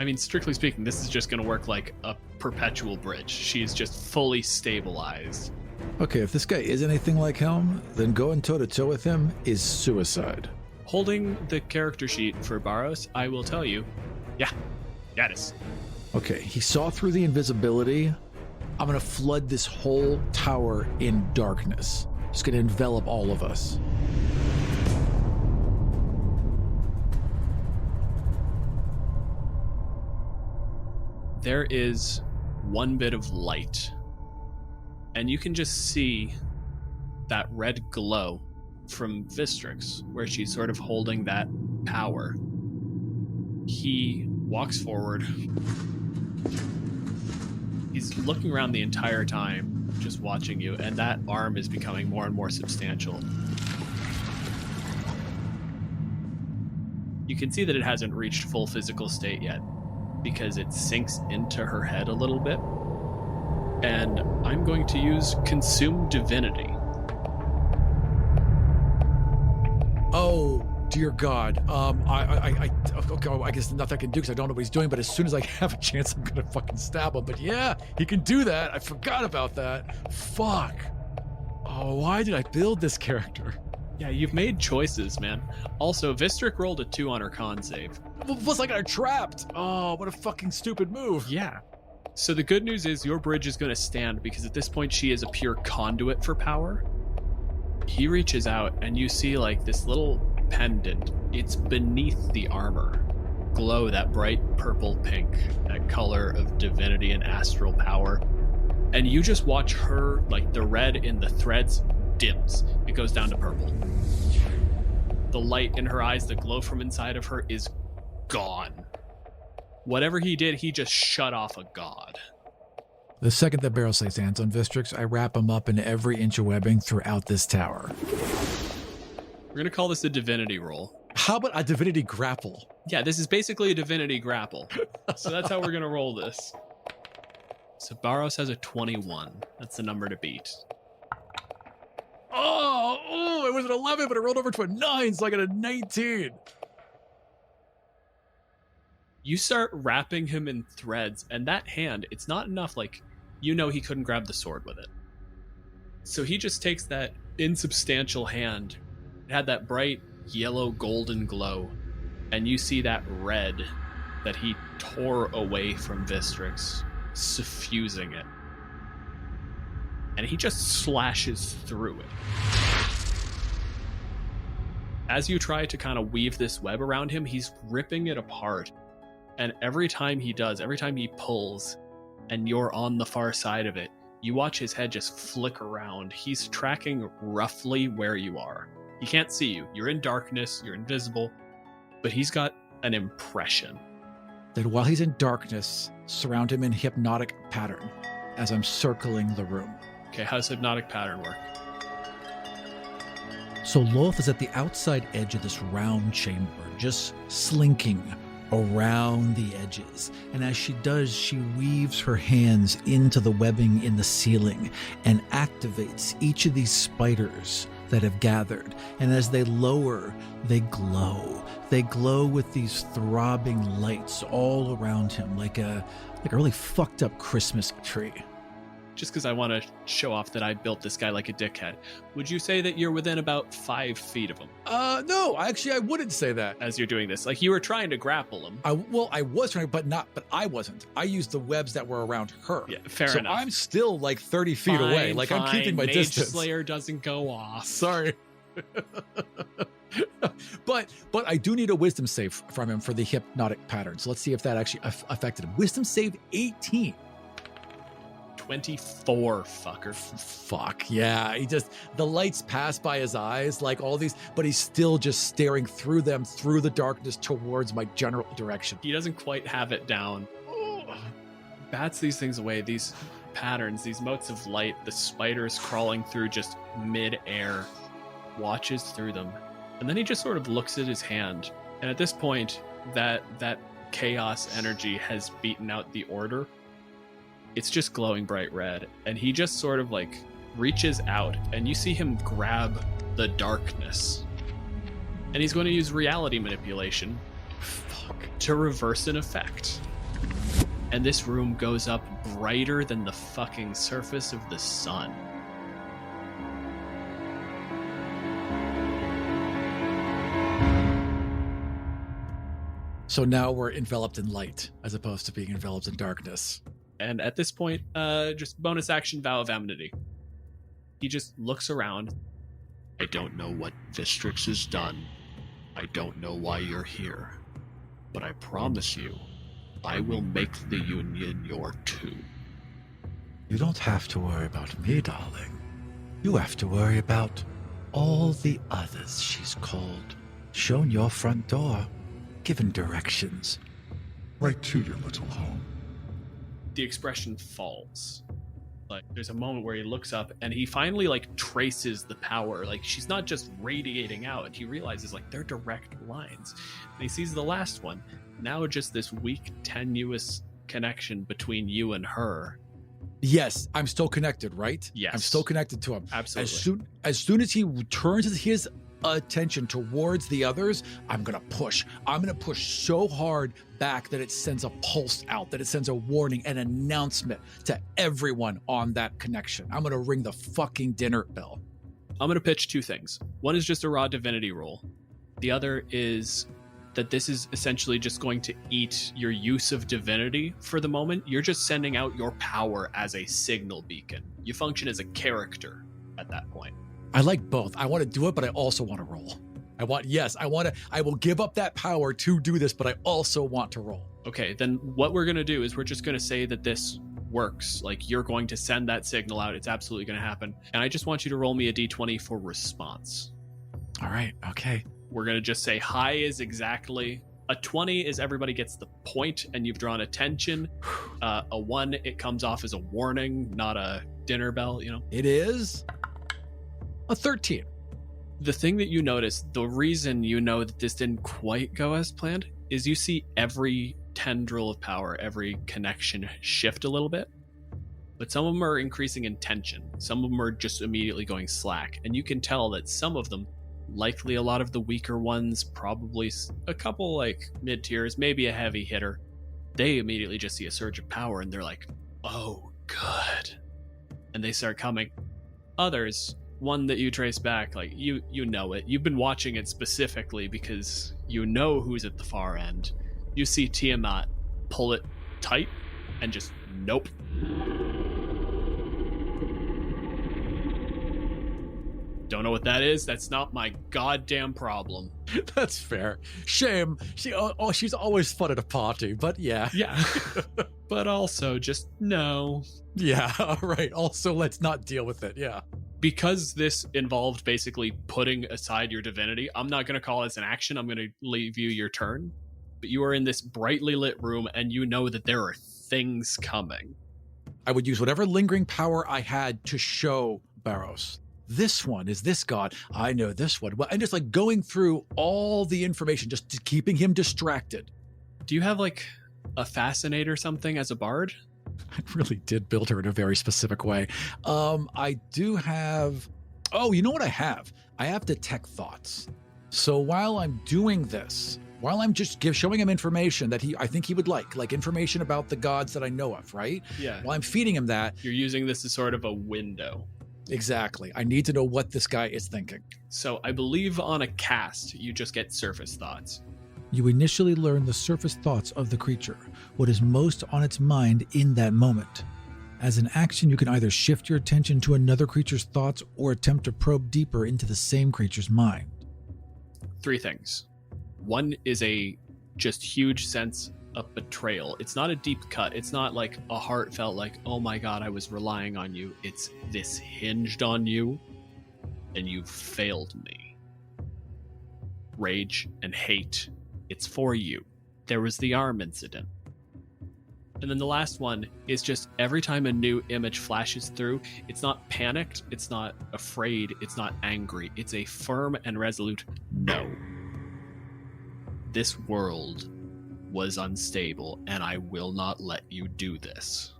I mean, strictly speaking, this is just going to work like a perpetual bridge. She's just fully stabilized. Okay, if this guy is anything like him, then going toe-to-toe with him is suicide. Holding the character sheet for Barros, I will tell you, yeah, it is. Okay, he saw through the invisibility. I'm going to flood this whole tower in darkness. It's going to envelop all of us. There is one bit of light, and you can just see that red glow from Vistrix, where she's sort of holding that power. He walks forward. He's looking around the entire time, just watching you, and that arm is becoming more and more substantial. You can see that it hasn't reached full physical state yet, because it sinks into her head a little bit. And I'm going to use Consume Divinity. Oh, dear God. I guess nothing I can do because I don't know what he's doing, but as soon as I have a chance, I'm going to fucking stab him. But yeah, he can do that. I forgot about that. Fuck. Oh, why did I build this character? Yeah, you've made choices, man. Also, Vistric rolled a 2 on her con save. Plus I got her trapped. Oh, what a fucking stupid move. Yeah. So the good news is your bridge is going to stand because at this point she is a pure conduit for power. He reaches out and you see like this little pendant. It's beneath the armor. Glow, that bright purple pink, that color of divinity and astral power. And you just watch her, like the red in the threads dims. It goes down to purple. The light in her eyes, the glow from inside of her is gone. Whatever he did, he just shut off a god. The second that Barrows lays hands on Vistrix, I wrap him up in every inch of webbing throughout this tower. We're going to call this a divinity roll. How about a divinity grapple? Yeah, this is basically a divinity grapple. So that's how we're going to roll this. So Barrows has a 21. That's the number to beat. Oh, it was an 11, but it rolled over to a 9, so I got a 19. You start wrapping him in threads, and that hand, it's not enough, like, you know he couldn't grab the sword with it. So he just takes that insubstantial hand. It had that bright yellow golden glow, and you see that red that he tore away from Vistrix, suffusing it. And he just slashes through it. As you try to kind of weave this web around him, he's ripping it apart. And every time he does, every time he pulls, and you're on the far side of it, you watch his head just flick around. He's tracking roughly where you are. He can't see you. You're in darkness, you're invisible, but he's got an impression. Then while he's in darkness, surround him in hypnotic pattern as I'm circling the room. Okay, how does hypnotic pattern work? So Loth is at the outside edge of this round chamber, just slinking around the edges. And as she does, she weaves her hands into the webbing in the ceiling and activates each of these spiders that have gathered. And as they lower, they glow. They glow with these throbbing lights all around him, like a really fucked up Christmas tree. Just because I want to show off that I built this guy like a dickhead, would you say that you're within about 5 feet of him? No, actually, I wouldn't say that. As you're doing this, like you were trying to grapple him. I was trying, but I wasn't. I used the webs that were around her. Yeah, fair enough. So I'm still like 30 feet away. Like I'm keeping my distance. Slayer doesn't go off. Sorry. but I do need a wisdom save from him for the hypnotic pattern. So let's see if that actually affected him. Wisdom save 18. 24, fucker. Fuck, yeah. The lights pass by his eyes like all these, but he's still just staring through them, through the darkness towards my general direction. He doesn't quite have it down. Bats these things away, these patterns, these motes of light, the spiders crawling through just mid-air, watches through them. And then he just sort of looks at his hand. And at this point, that chaos energy has beaten out the order. It's just glowing bright red, and he just sort of like reaches out, and you see him grab the darkness. And he's going to use reality manipulation to reverse an effect. And this room goes up brighter than the fucking surface of the sun. So now we're enveloped in light as opposed to being enveloped in darkness. And at this point, just bonus action, Vow of Enmity. He just looks around. I don't know what Vistrix has done. I don't know why you're here. But I promise you, I will make the Union your tomb. You don't have to worry about me, darling. You have to worry about all the others she's called, shown your front door, given directions. Right to your little home. The expression falls. Like there's a moment where he looks up and he finally like traces the power. Like she's not just radiating out, and he realizes like they're direct lines. And he sees the last one. Now just this weak, tenuous connection between you and her. Yes, I'm still connected, right? Yes. I'm still connected to him. Absolutely. As soon as he turns his attention towards the others, I'm gonna push so hard back that it sends a pulse out, that it sends a warning, an announcement to everyone on that connection. I'm gonna ring the fucking dinner bell. I'm gonna pitch 2 things. One is just a raw divinity roll. The other is that this is essentially just going to eat your use of divinity for the moment. You're just sending out your power as a signal beacon. You function as a character at that point. I like both. I want to do it, but I also want to roll. I will give up that power to do this, but I also want to roll. Okay, then what we're going to do is we're just going to say that this works. Like you're going to send that signal out. It's absolutely going to happen. And I just want you to roll me a d20 for response. All right. Okay. We're going to just say high is exactly a 20 is everybody gets the point and you've drawn attention. A 1, it comes off as a warning, not a dinner bell, you know. It is a 13. The thing that you notice, the reason you know that this didn't quite go as planned, is you see every tendril of power, every connection shift a little bit. But some of them are increasing in tension. Some of them are just immediately going slack. And you can tell that some of them, likely a lot of the weaker ones, probably a couple like mid-tiers, maybe a heavy hitter, they immediately just see a surge of power and they're like, oh, good. And they start coming. Others, one that you trace back, like you know it. You've been watching it specifically because you know who's at the far end. You see Tiamat pull it tight and just nope. Don't Don't know what that is. That's not my goddamn problem. That's fair. Shame. She's always fun at a party, but yeah. Yeah. But also, just no. Yeah, all right. Also, let's not deal with it. Yeah. Because this involved basically putting aside your divinity, I'm not going to call this an action. I'm going to leave you your turn. But you are in this brightly lit room, and you know that there are things coming. I would use whatever lingering power I had to show Barrows. This one is this god. I know this one. And just like going through all the information, just keeping him distracted. Do you have like a fascinate or something as a bard? I really did build her in a very specific way. I do have... Oh, you know what I have? I have detect thoughts. So while I'm doing this, while I'm just showing him information that I think he would like information about the gods that I know of, right? Yeah. While I'm feeding him that... You're using this as sort of a window. Exactly. I need to know what this guy is thinking. So I believe on a cast, you just get surface thoughts. You initially learn the surface thoughts of the creature, what is most on its mind in that moment. As an action, you can either shift your attention to another creature's thoughts or attempt to probe deeper into the same creature's mind. 3 things. One is a just huge sense of betrayal. It's not a deep cut. It's not like a heartfelt like, oh my god, I was relying on you. It's this hinged on you, and you failed me. Rage and hate. It's for you. There was the Aram incident. And then the last one is just every time a new image flashes through, it's not panicked, it's not afraid, it's not angry. It's a firm and resolute no. This world was unstable, and I will not let you do this.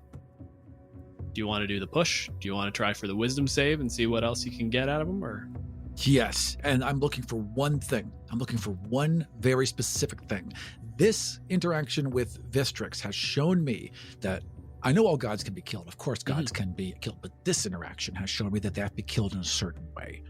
Do you want to do the push? Do you want to try for the wisdom save and see what else you can get out of them, or... Yes, and I'm looking for one thing. I'm looking for one very specific thing. This interaction with Vistrix has shown me that I know all gods can be killed. Of course, gods can be killed, but this interaction has shown me that they have to be killed in a certain way.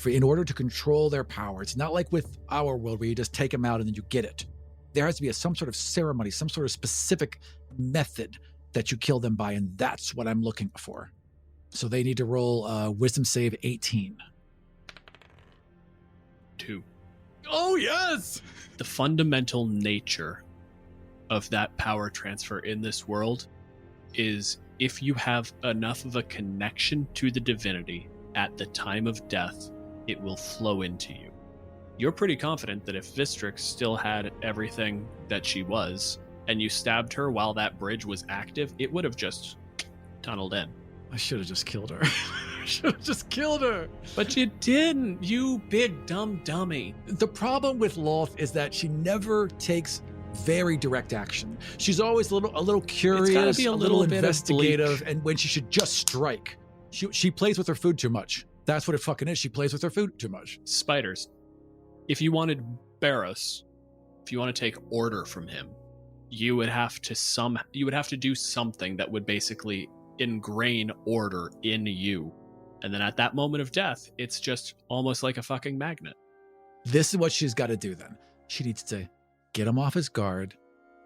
In order to control their power, it's not like with our world where you just take them out and then you get it. There has to be some sort of ceremony, some sort of specific method that you kill them by, and that's what I'm looking for. So they need to roll wisdom save 18. 2. Oh, yes! The fundamental nature of that power transfer in this world is if you have enough of a connection to the divinity at the time of death, it will flow into you. You're pretty confident that if Vistrix still had everything that she was, and you stabbed her while that bridge was active, it would have just tunneled in. I should have just killed her. But you didn't, you big dumb dummy. The problem with Loth is that she never takes very direct action. She's always a little curious, be a little bit investigative, and when she should just strike. She plays with her food too much. That's what it fucking is. She plays with her food too much. Spiders. If you wanted Barrows, if you want to take order from him, you would have to do something that would basically ingrain order in you. And then at that moment of death, it's just almost like a fucking magnet. This is what she's got to do then. She needs to get him off his guard,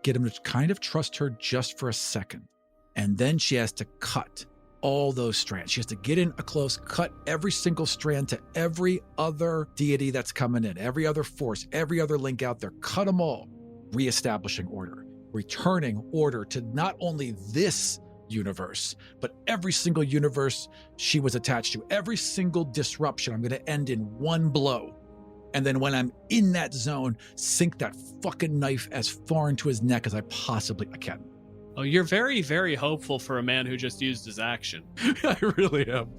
get him to kind of trust her just for a second. And then she has to cut all those strands. She has to get in close, cut every single strand to every other deity that's coming in, every other force, every other link out there. Cut them all, reestablishing order, returning order to not only this universe, but every single universe she was attached to. Every single disruption I'm going to end in one blow. And then when I'm in that zone, sink that fucking knife as far into his neck as I possibly can. Oh, you're very, very hopeful for a man who just used his action. I really am.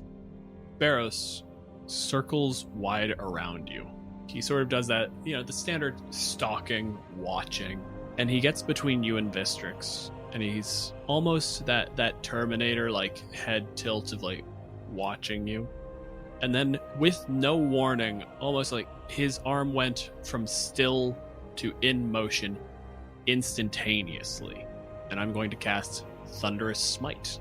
Barrows circles wide around you. He sort of does that, the standard stalking, watching, and he gets between you and Vistrix. And he's almost that Terminator, like, head tilt of, like, watching you. And then, with no warning, almost like his arm went from still to in motion instantaneously. And I'm going to cast Thunderous Smite.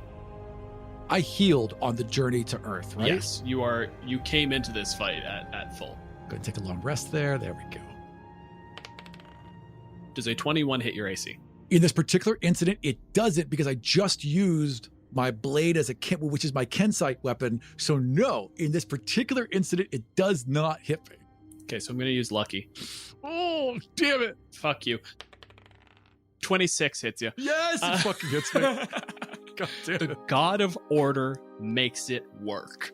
I healed on the journey to Earth, right? Yes, you came into this fight at full. Go take a long rest there. There we go. Does a 21 hit your AC? In this particular incident, it doesn't because I just used my blade as a which is my Kensite weapon. So no, in this particular incident, it does not hit me. Okay, so I'm going to use lucky. Oh, damn it. Fuck you. 26 hits you. Yes, it fucking hits me. God damn it. The God of Order makes it work.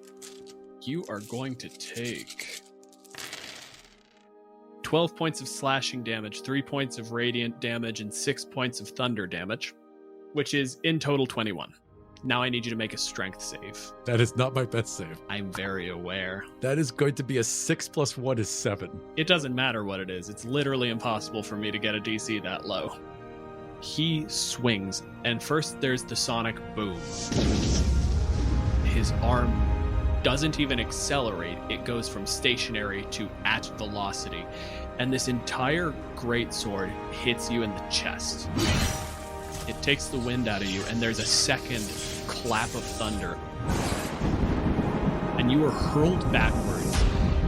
You are going to take 12 points of slashing damage, 3 points of radiant damage, and 6 points of thunder damage, which is in total 21. Now I need you to make a strength save. That is not my best save. I'm very aware. That is going to be a 6 + 1 is 7. It doesn't matter what it is. It's literally impossible for me to get a DC that low. He swings, and first there's the sonic boom. His arm doesn't even accelerate. It goes from stationary to at velocity, and this entire greatsword hits you in the chest. It takes the wind out of you, and there's a second clap of thunder. And you are hurled backwards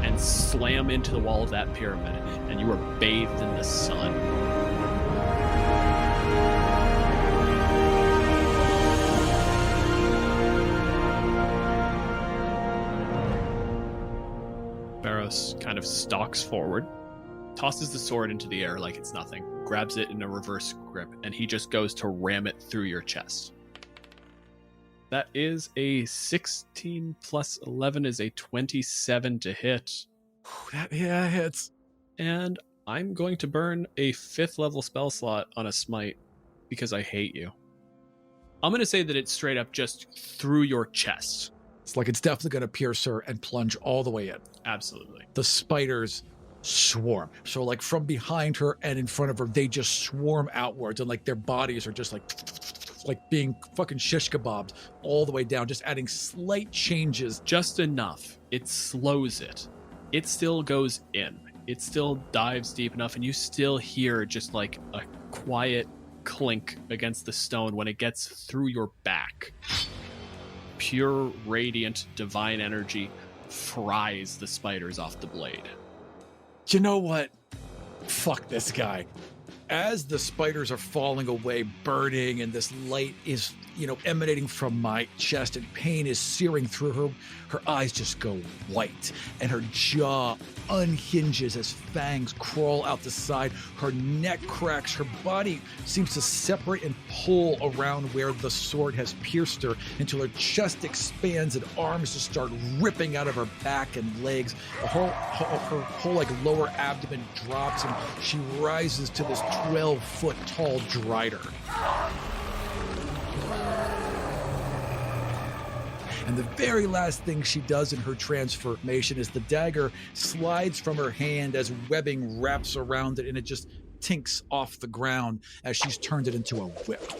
and slam into the wall of that pyramid, and you are bathed in the sun. Barrows kind of stalks forward, tosses the sword into the air like it's nothing, grabs it in a reverse grip, and he just goes to ram it through your chest. That is a 16 + 11 is a 27 to hit. That hits. And I'm going to burn a 5th level spell slot on a smite because I hate you. I'm going to say that it's straight up just through your chest. It's like it's definitely going to pierce her and plunge all the way in. Absolutely. The spiders swarm. So like from behind her and in front of her, they just swarm outwards, and like their bodies are just like being fucking shish kebabs all the way down, just adding slight changes. Just enough. It slows it. It still goes in. It still dives deep enough, and you still hear just like a quiet clink against the stone when it gets through your back. Pure, radiant, divine energy fries the spiders off the blade. You know what? Fuck this guy. As the spiders are falling away, burning, and this light is, emanating from my chest, and pain is searing through her, her eyes just go white, and her jaw unhinges as fangs crawl out the side. Her neck cracks. Her body seems to separate and pull around where the sword has pierced her until her chest expands and arms just start ripping out of her back and legs. Her whole like lower abdomen drops, and she rises to this 12-foot tall drider. And the very last thing she does in her transformation is the dagger slides from her hand as webbing wraps around it, and it just tinks off the ground as she's turned it into a whip.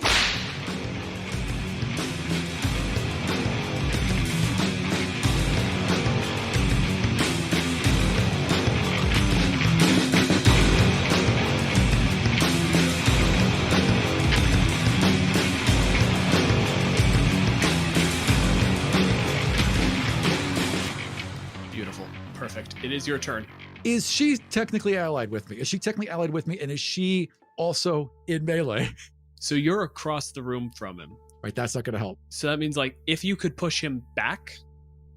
It is your turn. Is she technically allied with me? And is she also in melee? So you're across the room from him. Right, that's not going to help. So that means, like, if you could push him back,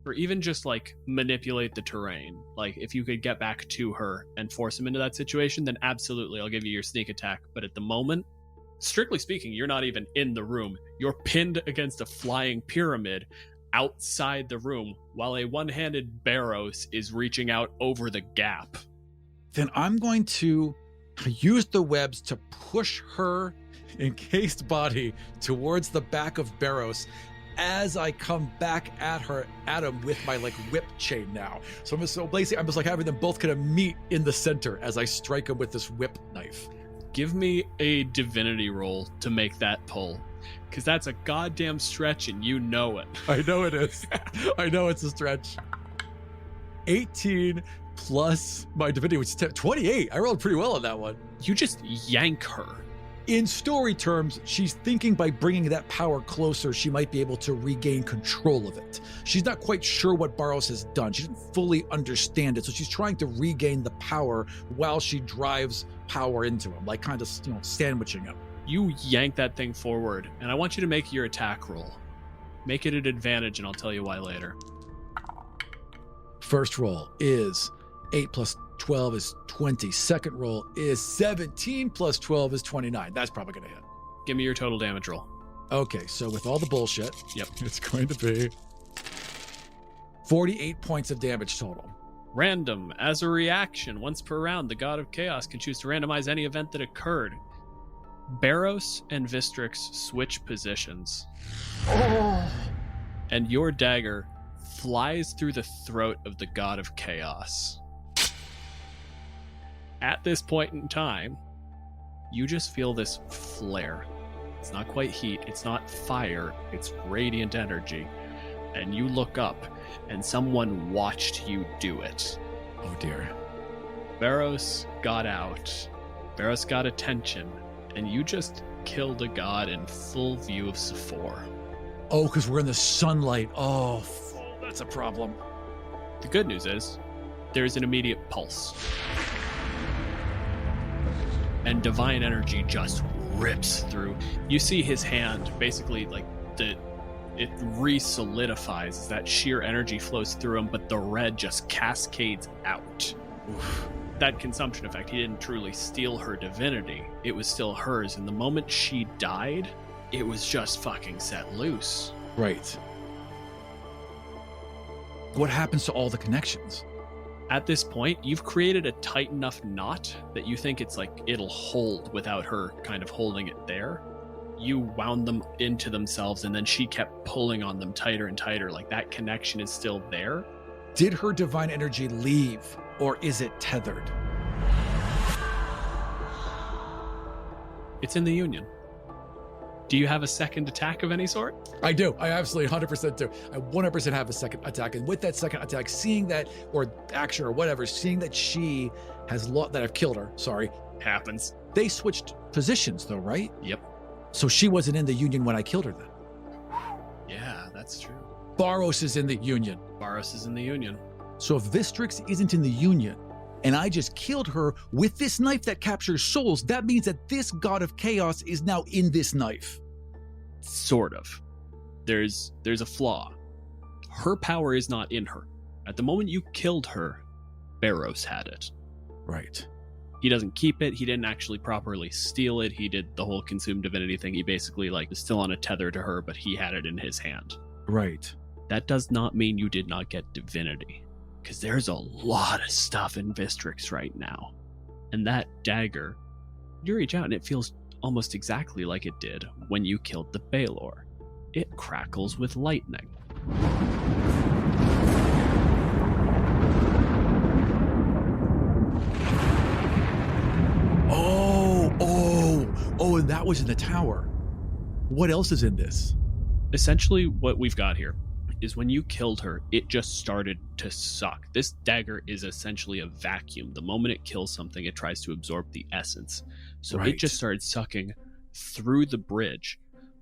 or even just, like, manipulate the terrain, like, if you could get back to her and force him into that situation, then absolutely, I'll give you your sneak attack. But at the moment, strictly speaking, you're not even in the room. You're pinned against a flying pyramid outside the room while a one-handed Barrows is reaching out over the gap. Then I'm going to use the webs to push her encased body towards the back of Barrows as I come back at him with my like whip chain now. So basically I'm just like having them both kind of meet in the center as I strike him with this whip knife. Give me a divinity roll to make that pull. Because that's a goddamn stretch, and you know it. I know it is. I know it's a stretch. 18 plus my divinity, which is 28. I rolled pretty well on that one. You just yank her. In story terms, she's thinking by bringing that power closer, she might be able to regain control of it. She's not quite sure what Barrows has done. She doesn't fully understand it, so she's trying to regain the power while she drives power into him, like kind of, sandwiching him. You yank that thing forward, and I want you to make your attack roll. Make it an advantage, and I'll tell you why later. First roll is 8 plus 12 is 20. Second roll is 17 plus 12 is 29. That's probably going to hit. Give me your total damage roll. Okay, so with all the bullshit, yep, it's going to be 48 points of damage total. Random. As a reaction, once per round, the God of Chaos can choose to randomize any event that occurred. Barros and Vistrix switch positions. Oh. And your dagger flies through the throat of the God of Chaos. At this point in time, you just feel this flare. It's not quite heat, it's not fire, it's radiant energy. And you look up, and someone watched you do it. Oh dear. Barros got out. Barros got attention, and you just killed a god in full view of Sephor. Oh, because we're in the sunlight. Oh, that's a problem. The good news is, there's an immediate pulse. And divine energy just rips through. You see his hand, basically, like, it re-solidifies as that sheer energy flows through him, but the red just cascades out. Oof. That consumption effect, he didn't truly steal her divinity. It was still hers, and the moment she died, it was just fucking set loose. Right. What happens to all the connections? At this point, you've created a tight enough knot that you think it's like it'll hold without her kind of holding it there. You wound them into themselves, and then she kept pulling on them tighter and tighter, like that connection is still there. Did her divine energy leave, or is it tethered? It's in the Union. Do you have a second attack of any sort? I do. I absolutely 100% do. I 100% have a second attack. And with that second attack, seeing that, or action or whatever, seeing that she has that I've killed her, sorry. Happens. They switched positions though, right? Yep. So she wasn't in the Union when I killed her then. Yeah, that's true. Barros is in the Union. Barros is in the Union. So if Vistrix isn't in the Union, and I just killed her with this knife that captures souls, that means that this God of Chaos is now in this knife. Sort of. There's a flaw. Her power is not in her. At the moment you killed her, Barros had it. Right. He doesn't keep it. He didn't actually properly steal it. He did the whole consume divinity thing. He basically was still on a tether to her, but he had it in his hand. Right. That does not mean you did not get divinity. Because there's a lot of stuff in Vistrix right now. And that dagger, you reach out and it feels almost exactly like it did when you killed the Baelor. It crackles with lightning. Oh, and that was in the tower. What else is in this? Essentially, what we've got here is when you killed her, it just started to suck. This dagger is essentially a vacuum. The moment it kills something, it tries to absorb the essence. So right. It just started sucking through the bridge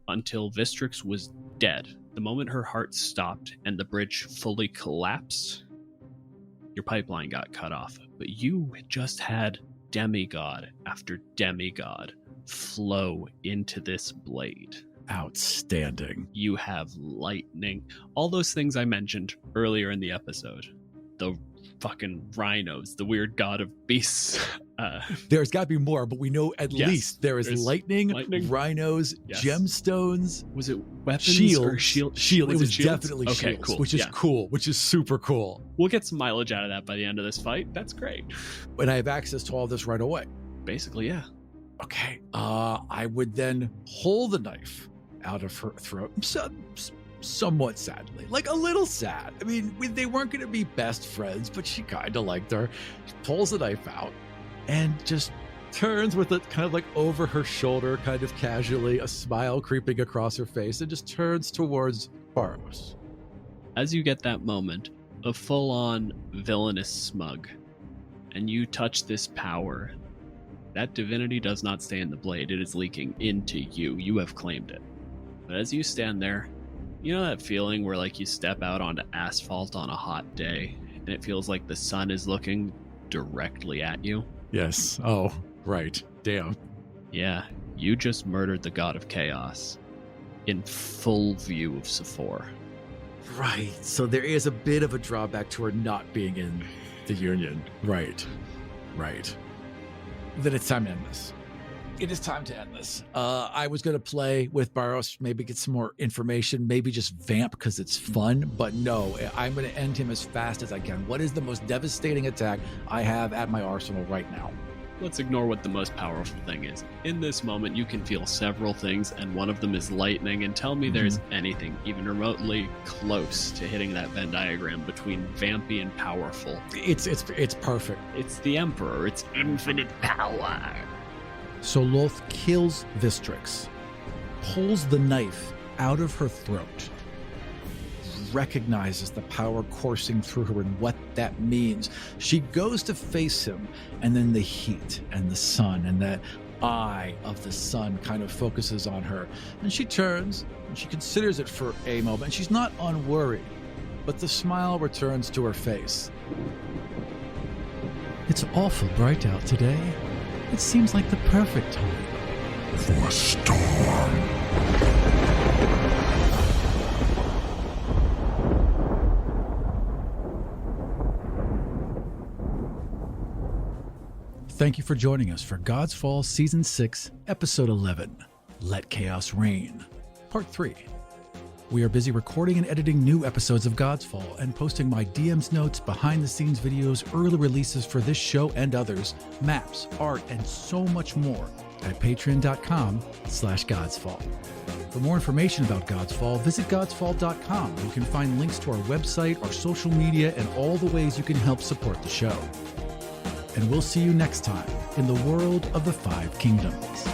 until Vistrix was dead. The moment her heart stopped and the bridge fully collapsed, your pipeline got cut off. But you just had demigod after demigod flow into this blade. Outstanding. You have lightning. All those things I mentioned earlier in the episode. The fucking rhinos, the weird god of beasts. There's got to be more, but we know at least there's lightning, rhinos, gemstones. Was it weapons shield, or shield? Shield. It was shields? definitely okay, shields, cool. which is cool, which is super cool. We'll get some mileage out of that by the end of this fight. That's great. And I have access to all this right away. Basically, yeah. Okay. I would then pull the knife out of her throat, somewhat sadly, like a little sad. I mean, they weren't going to be best friends, but she kind of liked her. She pulls the knife out and just turns with it kind of like over her shoulder, kind of casually, a smile creeping across her face, and just turns towards Barros. As you get that moment of full-on villainous smug, and you touch this power, that divinity does not stay in the blade. It is leaking into you. You have claimed it. But as you stand there, you know that feeling where you step out onto asphalt on a hot day and it feels like the sun is looking directly at you? Yes. Oh, right. Damn. Yeah, you just murdered the god of chaos. in full view of Sephora. Right. So there is a bit of a drawback to her not being in the Union. Right. Then it's time to end this. It is time to end this. I was going to play with Barros, maybe get some more information, maybe just vamp because it's fun. But no, I'm going to end him as fast as I can. What is the most devastating attack I have at my arsenal right now? Let's ignore what the most powerful thing is. In this moment, you can feel several things, and one of them is lightning. And tell me there's anything even remotely close to hitting that Venn diagram between vampy and powerful. It's perfect. It's the Emperor. It's infinite power. So Lolth kills Vistrix, pulls the knife out of her throat, recognizes the power coursing through her and what that means. She goes to face him, and then the heat and the sun and that eye of the sun kind of focuses on her. And she turns and she considers it for a moment. She's not unworried, but the smile returns to her face. It's awful bright out today. It seems like the perfect time for a storm. Thank you for joining us for Godsfall Season 6, Episode 11, Let Chaos Reign, Part 3. We are busy recording and editing new episodes of Godsfall and posting my DM's notes, behind-the-scenes videos, early releases for this show and others, maps, art, and so much more at patreon.com/Godsfall. For more information about Godsfall, visit godsfall.com, where you can find links to our website, our social media, and all the ways you can help support the show. And we'll see you next time in the world of the Five Kingdoms.